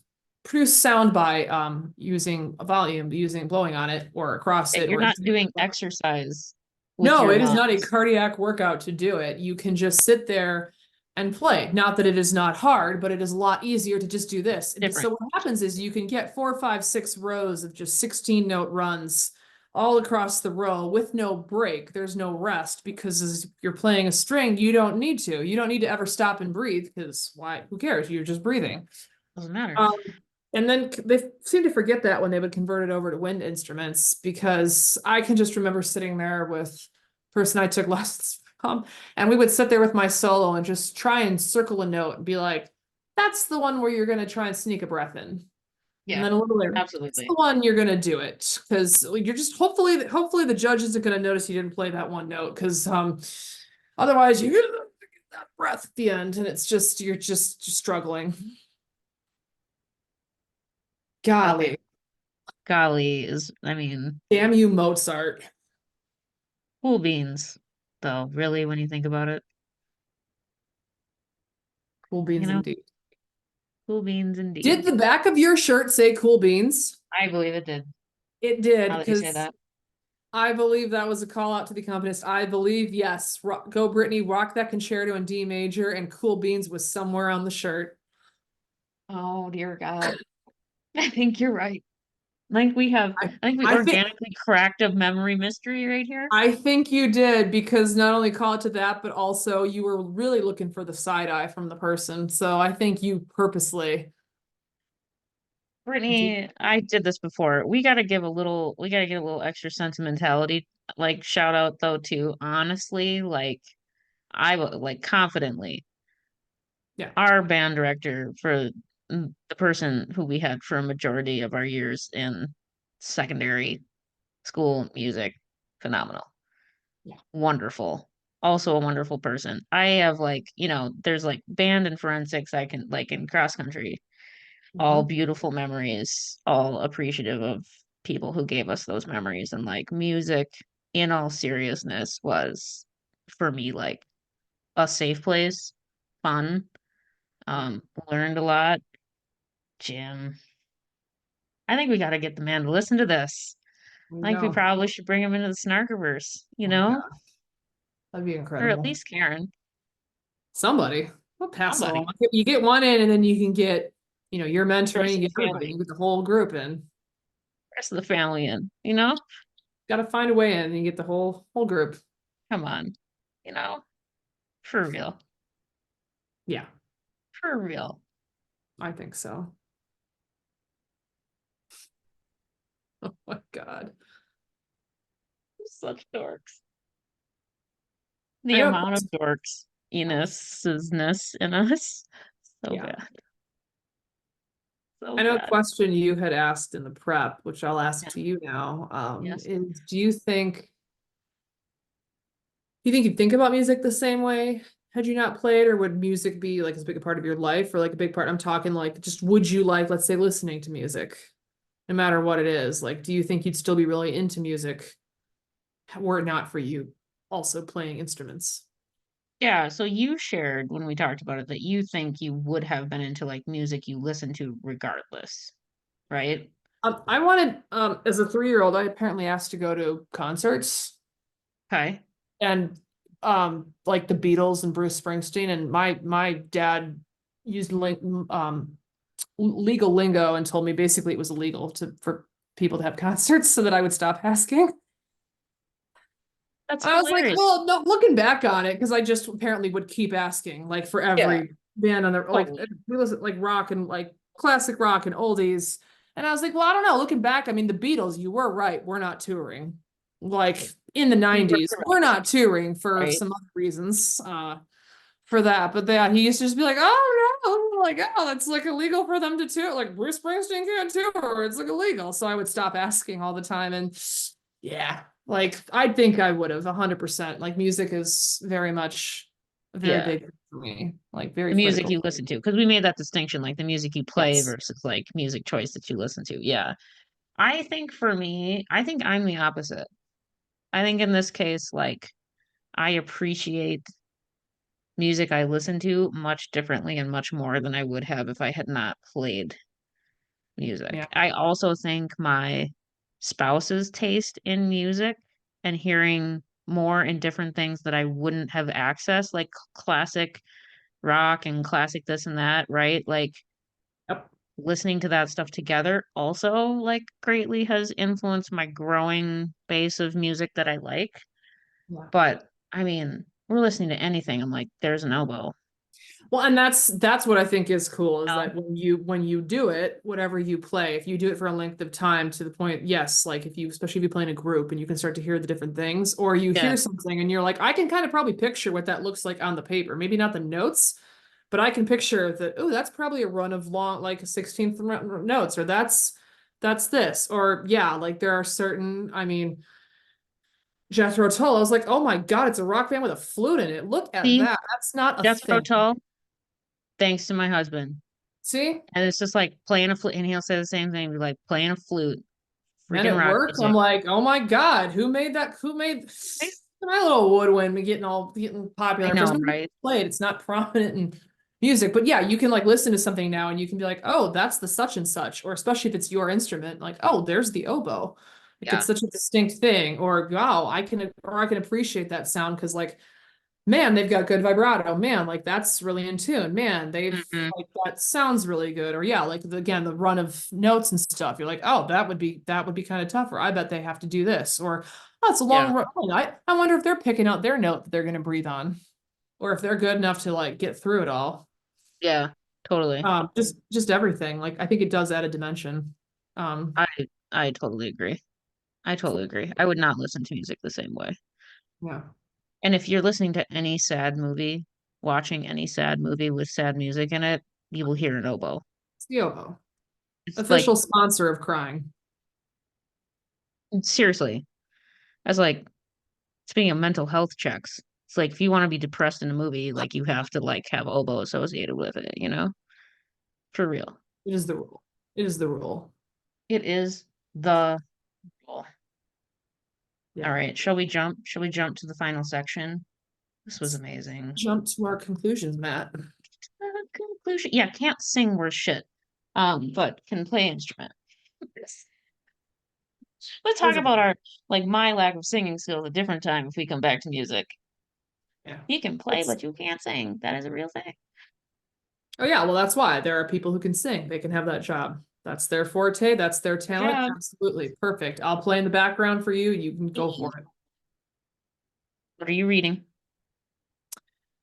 sound by using a volume, using blowing on it or across it You're or not anything doing like that. exercise with No, your it is not a lungs. cardiac workout to do it. You can just sit there and play. Not that it is not hard, but it is a lot easier to just do this. So Different. what happens is you can get 4, 5, 6 rows of just 16 note runs all across the row with no break. There's no rest because as you're playing a string, you don't need to. You don't need to ever stop and breathe because why? Who cares? You're just breathing. Doesn't matter. Um, and then they seem to forget that when they would convert it over to wind instruments, because I can just remember sitting there with the person I took lessons from, and we would sit there with my solo and just try and circle a note and be like, that's the one where you're going to try and sneak a breath in. And Yeah, then a little later, that's the absolutely. one you're going to do it. Because you're just hopefully the judge isn't going to notice you didn't play that one note. Because otherwise you get that breath at the end and it's just, you're just struggling. Okay. Golly. Golly is, I mean, Damn you, Mozart. cool beans, though, really, when you think about it. Cool You beans know, indeed. cool beans Did indeed. the back of your shirt say cool beans? I believe it did. It did, Now that you say because that. I believe that was a call out to the accompanist. I believe, yes, go Brittany, rock that concerto in D major, and cool beans was somewhere on the shirt. Oh, dear God. I think you're right. I, I think we I think organically cracked a memory mystery right here. I think you did because not only call it to that, but also you were really looking for the side eye from the person. So I think you purposely did. Brittany, I did this before. We gotta give a little extra sentimentality, like shout out though to honestly, like like confidently, Yeah. our band director for the person who we had for a majority of our years in secondary school music, phenomenal, Yeah. wonderful. Also a wonderful person. I have like, there's like band and forensics I can like in cross country, all Mhm. beautiful memories, all appreciative of people who gave us those memories. And like music, in all seriousness, was for me like a safe place, fun, learned a lot. Jim, I think we got to get the man to listen to this. I think we No. probably should bring him into the Snarkiverse, Oh my God. That'd be or at incredible. least Karen, Somebody. We'll pass along. somebody, You get one in, and then you can get, you're the rest mentoring, of you get the everybody, family, you get the whole group in. rest of the family in. Got to find a way in, and you get the whole group. Come on, you know, for real, Yeah, for real. I think so. Oh my God. Such dorks. I The know. amount of dorks Enosness in us. So Yeah. bad. So I know a bad. question you had asked in the prep, which I'll ask Yeah. to you now, Yes. is do you think you'd think about music the same way had you not played, or would music be like as big a part of your life, or like a big part? I'm talking like just would you like, let's say, listening to music, no matter what it is? Like, do you think you'd still be really into music were it not for you also playing instruments? Yeah. So you shared when we talked about it that you think you would have been into like music you listen to regardless, right? I wanted, as a 3-year-old, I apparently asked to go to concerts. Okay. and like the Beatles and Bruce Springsteen, and my dad used legal lingo and told me basically it was illegal for people to have concerts so that I would stop asking. That's I was like, hilarious. well, no, looking back on it, because I just apparently would keep asking, like for Yeah, every band on the like totally. we listen like rock and like classic rock and oldies. And I was like, well, I don't know. Looking back, I mean, the Beatles, you were right. We're not touring. Like in the You were 90s, we're correct, not touring for right? some other reasons, for that. But yeah, he used to just be like, oh no, like, oh, that's like illegal for them to tour. Like Bruce Springsteen can't tour. It's like illegal. So I would stop asking all the time. And yeah, like I think I would have 100%. Like music is very much very Yeah. big for me, like very The music critical. you listen to, because we made that distinction, like the music you play Yes. versus like music choice that you listen to. Yeah. I think for me, I think I'm the opposite. I think in this case, like I appreciate music I listen to much differently and much more than I would have if I had not played Yeah. music. I also think my spouse's taste in music and hearing more and different things that I wouldn't have accessed, like classic rock and classic this and that, right? Like Yep. listening to that stuff together also like greatly has influenced my growing base of music that I like. Yeah. But I mean, we're listening to anything. I'm like, there's an elbow. Well, and that's what I think is cool is Oh, that when you do it, whatever you play, if you do it for a length of time to the point, yes, like if you especially if you play in a group and you can start to hear the different things, or you yeah. hear something and you're like, I can kind of probably picture what that looks like on the paper. Maybe not the notes, but I can picture that, oh, that's probably a run of long, like a 16th notes, or that's this. Or yeah, like there are certain, I mean, Jethro Tull, I was like, oh my God, it's a rock band with a flute in it. Look at See, that. That's not a Jethro thing. Tull, thanks to my husband. See? And it's just like playing a flute, and he'll say the same thing, be like playing a flute, And freaking at rock work, I'm music. like, oh my God, who made that? Who made Right? my little woodwind getting I popular? If there's know, nobody right? played, it's not prominent in music. But yeah, you can like listen to something now and you can be like, oh, that's the such and such. Or especially if it's your instrument, like, oh, there's the oboe. Like it's Yeah. such a distinct thing. Or wow, I can appreciate that sound because like man, they've got good vibrato. Man, like that's really in tune. Man, they've Hmm. like that sounds really good. Or yeah, like again, the run of notes and stuff. You're like, oh, that would be kind of tougher. I bet they have to do this. Or oh, it's a long Yeah. run. Oh, I wonder if they're picking out their note that they're gonna breathe on. Or if they're good enough to like get through it all. Yeah. Totally. Just everything. Like I think it does add a dimension. Um, I I totally agree. I totally agree. I would not listen to music the same way. yeah. And if you're listening to any sad movie, watching any sad movie with sad music in it, you will hear an oboe. It's the oboe. It's like Official sponsor of crying. seriously, as like speaking of mental health checks, it's like if you want to be depressed in a movie, like you have to like have oboe associated with it, you know? For real. It is the rule. It is the rule. It is the rule. All Yeah. right, shall we jump? Shall we jump to the final section? This was amazing. Jump to our conclusions, Matt. Conclusion. Yeah, can't sing worth shit. But can play instrument. Let's talk There's a about our like my lack of singing skills a different time if we come back to music. yeah. You can play, It's but you can't sing. That is a real thing. oh yeah, well that's why there are people who can sing. They can have that job. That's their forte, that's their Good talent. job. Absolutely. Perfect. I'll play in the background for you. You can go for it. What are you reading?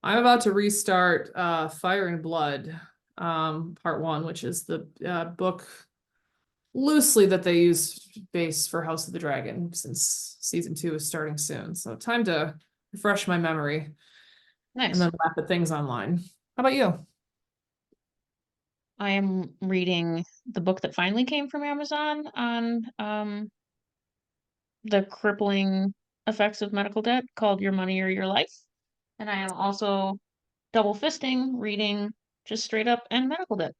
I'm about to restart Fire and Blood, part one, which is the book loosely that they use base for House of the Dragon since season two is starting soon. So time to refresh my memory and Nice. then laugh at things online. How about you? I am reading the book that finally came from Amazon on the crippling effects of medical debt called Your Money or Your Life. And I am also double fisting reading just straight up and medical debt.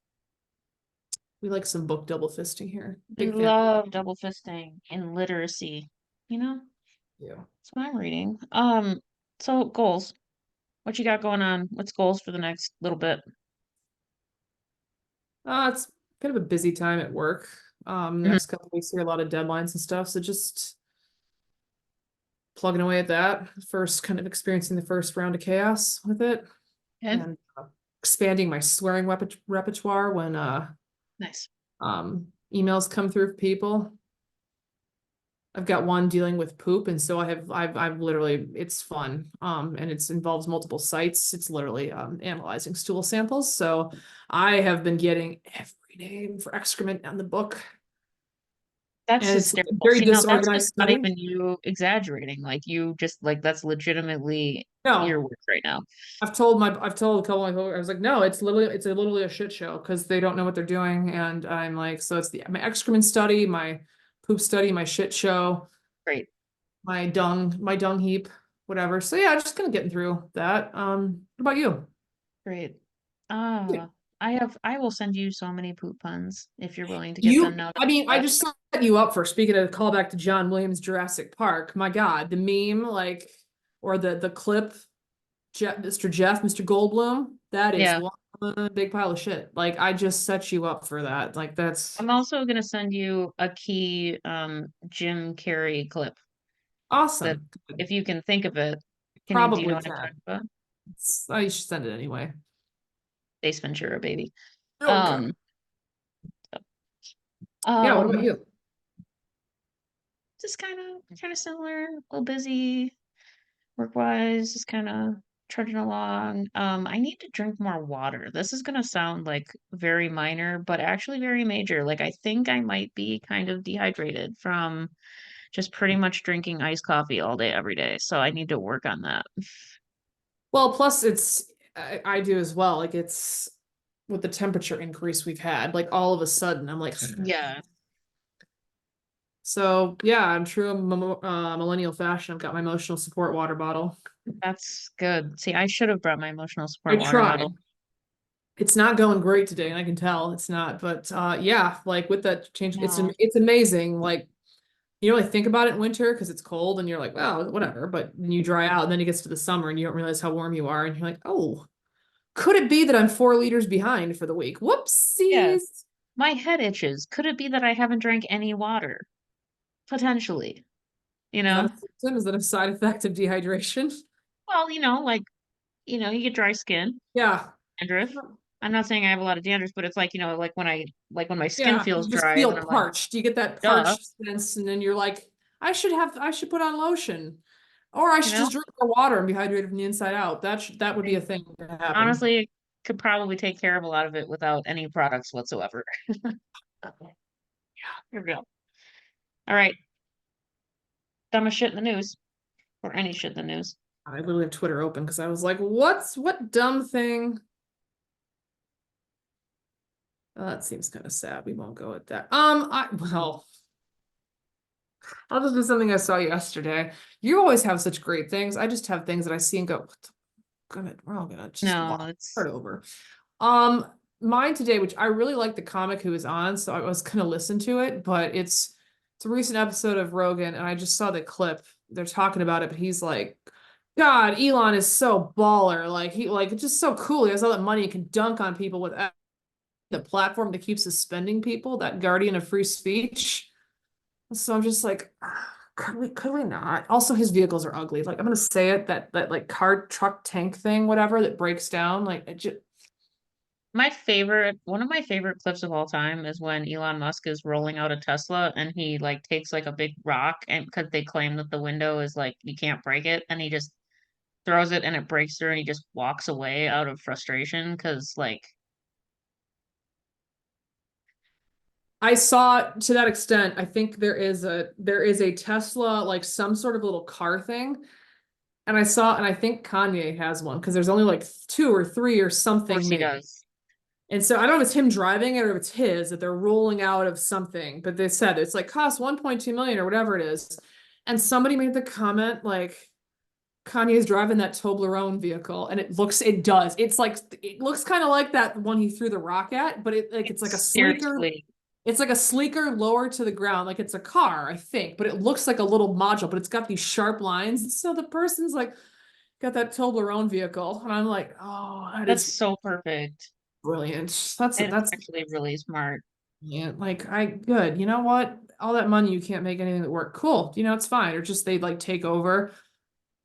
We like some book double fisting here. I Big fan. love double fisting in literacy. You know, Yeah. that's what I'm reading. So goals. What you got going on? What's goals for the next little bit? It's kind of a busy time at work. Mhm. Next couple weeks here, a lot of deadlines and stuff. So just plugging away at that. First, kind of experiencing the first round of chaos with it, Good. and expanding my swearing repertoire when Nice. emails come through people. I've got one dealing with poop, and so I've literally, it's fun. And it's involves multiple sites. It's literally analyzing stool samples. So I have been getting every name for excrement on the book. That's And it's a hysterical. very See, now that's just disorganized not study. even you exaggerating. Like you just like that's legitimately your No, work right now. I've told a couple of my coworkers, I was like, no, it's literally a shit show because they don't know what they're doing. And I'm like, so it's my excrement study, my poop study, my shit show, Great. my dung heap, whatever. So yeah, just kind of getting through that. What about you? Great. Yeah. I will send you so many poop puns if you're willing to get them You, now. I mean, I Uh, just set you up for speaking of callback to John Williams' Jurassic Park. My God, the meme, like, or the clip, Mr. Goldblum, that is yeah. one big pile of shit. Like, I just set you up for that. Like, that's I'm also gonna send you a key Jim Carrey clip that awesome. Good. if you can think of it, do you know Probably what I'm talking can. about? I should send it anyway. Ace Ventura, baby. Okay. Um, Yeah, what about um, you? just kind of similar, a little busy work wise, just kind of trudging along. I need to drink more water. This is gonna sound like very minor, but actually very major. Like I think I might be kind of dehydrated from just pretty much drinking iced coffee all day, every day. So I need to work on that. Well, plus I do as well. Like it's with the temperature increase we've had, like all of a sudden I'm like, Yeah, so yeah, I'm true millennial fashion. I've got my emotional support water bottle. that's good. See, I should have brought my emotional I support water bottle. tried. It's not going great today, and I can tell it's not. But yeah, like with that change, No. it's amazing. Like you don't really think about it in winter because it's cold, and you're like, well, whatever. But then you dry out, and then it gets to the summer, and you don't realize how warm you are, and you're like, oh, could it be that I'm 4 liters behind for the week? Yeah. Whoopsies. My head itches. Could it be that I haven't drank any water? Potentially, you Is that a know? symptom? Is that a side effect of dehydration? Well, like, you get dry skin, Yeah. dandruff. I'm not saying I have a lot of dandruff, but it's like, like when my skin Yeah. feels You just dry, then feel I'm like, parched. You get that duh, parched sense, and then you're like, I should put on lotion. Or I you should know? just drink more water and be hydrated from the inside out. That would be I a thing to happen. honestly could probably take care of a lot of it without any products whatsoever. Okay, here we go. All right. Dumbest shit in the news, or any shit in the news. I literally have Twitter open because I was like, what dumb thing? That seems kind of sad. We won't go with that. Well, I'll just do something I saw yesterday. You always have such great things. I just have things that I see and go, we're all gonna just No, walk it's right over. Um, Mine today, which I really like the comic who was on, so I was gonna listen to it, but it's a recent episode of Rogan, and I just saw the clip. They're talking about it, but he's like, God, Elon is so baller. Like he like it's just so cool. He has all that money, he can dunk on people with the platform that keeps suspending people, that guardian of free speech. So I'm just like, could we not? Also, his vehicles are ugly. Like I'm gonna say it, that like car truck tank thing, whatever, that breaks down. Like it just one of my favorite clips of all time is when Elon Musk is rolling out a Tesla and he like takes like a big rock and because they claim that the window is like you can't break it and he just throws it and it breaks through and he just walks away out of frustration because like I saw to that extent. I think there is a Tesla, like some sort of little car thing. And I think Kanye has one because there's only like two or three or of course something he made. does. And so I don't know if it's him driving it or if it's his that they're rolling out of something, but they said it's like cost 1.2 million or whatever it is. And somebody made the comment like Kanye's driving that Toblerone vehicle, and it does. It looks kind of like that one he threw the rock at, but It's seriously it's like a sleeker, lower to the ground, like it's a car, I think, but it looks like a little module, but it's got these sharp lines. So the person's like got that Toblerone vehicle, and I'm like, oh, that that's is so perfect. brilliant. That's It's that's actually really smart. Yeah, like good. You know what? All that money, you can't make anything that work. Cool. You know, it's fine. Or just they like take over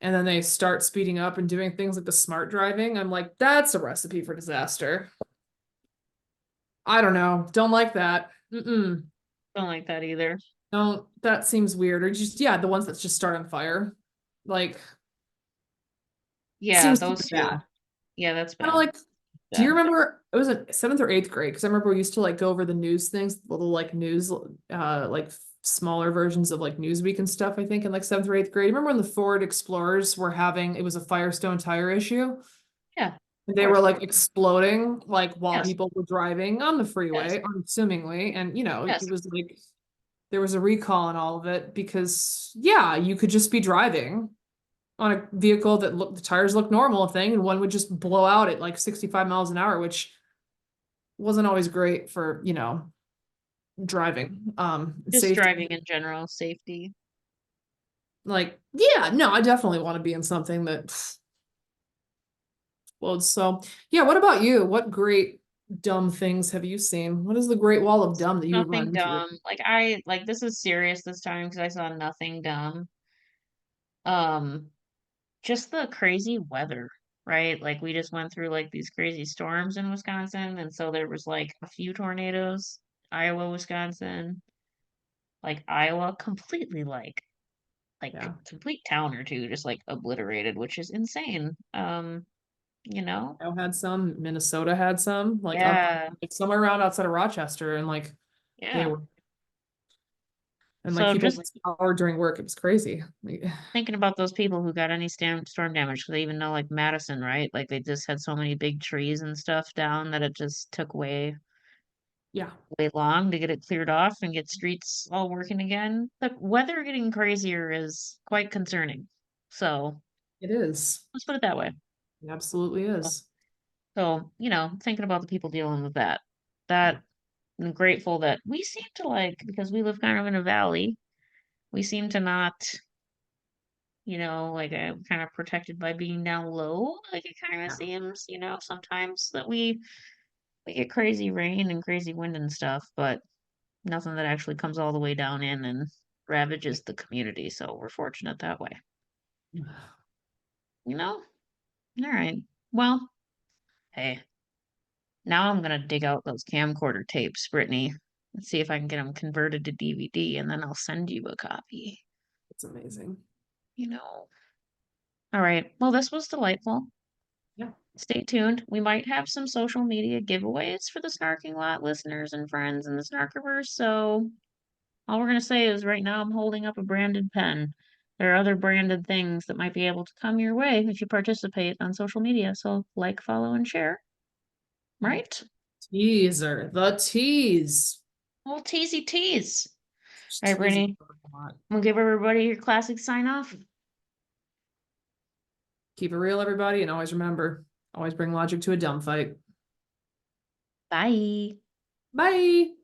and then they start speeding up and doing things like the smart driving. I'm like, that's a recipe for disaster. I don't know. Don't like that. Mm-mm. Don't like that either. Don't, that seems weird. Or just, yeah, the ones that just start on fire. Like, Yeah, seems kind those of two. bad. Yeah, that's Kind of bad. like, do you Bad. remember it was a seventh or eighth grade? Because I remember we used to like go over the news things, little like news, like smaller versions of like Newsweek and stuff, I think, in like seventh or eighth grade. Remember when the Ford Explorers were having it was a Firestone tire issue? Yeah, of And they were course. like exploding like while Yes, people were driving on the yes, freeway, unassumingly. And you know, it yes. was like there was a recall on all of it because yeah, you could just be driving on a vehicle that look the tires look normal thing and one would just blow out at like 65 miles an hour, which wasn't always great for, you know, driving. Just Safety. driving in general, safety. Like, yeah, no, I definitely want to be in something that well, so yeah, what about you? What great dumb things have you seen? What is the great wall of dumb that you've run Nothing into? dumb. Like I like this is serious this time because I saw nothing dumb. Um, just the crazy weather, right? Like we just went through like these crazy storms in Wisconsin, and so there was like a few tornadoes, Iowa, Wisconsin, like Iowa completely like Yeah. complete town or two just like obliterated, which is insane. You know? Ohio had some, Minnesota had some, like up Yeah. like somewhere around outside of Rochester, and like they Yeah. were and like So people just lost power during work. It was crazy. Like, thinking about those people who got any storm damage, because they even know like Madison, right? Like they just had so many big trees and stuff down that it just took yeah, way long to get it cleared off and get streets all working again. The weather getting crazier is quite concerning. So it is. let's put it that way. It absolutely is. So, you know, thinking about the people dealing with that, Yeah. that I'm grateful that we seem to like, because we live kind of in a valley, we seem to not, you know, like I'm kind of protected by being down low. Like it kind of Yeah. seems, you know, sometimes that we get crazy rain and crazy wind and stuff, but nothing that actually comes all the way down in and ravages the community. So we're fortunate that way. You know? All right. Well, hey, now I'm gonna dig out those camcorder tapes, Brittany. Let's see if I can get them converted to DVD, and then I'll send you a copy. It's amazing. You know. All right. Well, this was delightful. Yeah. Stay tuned. We might have some social media giveaways for the Snarking Lot listeners and friends in the Snarkiverse. So all we're gonna say is right now I'm holding up a branded pen. There are other branded things that might be able to come your way if you participate on social media. So like, follow, and share. Right? Teaser. The tease. Well, teasy tease. Just All right, teasing Brittany. a lot. We'll give everybody your classic sign off. Keep it real, everybody, and always remember, always bring logic to a dumb fight. Bye. Bye.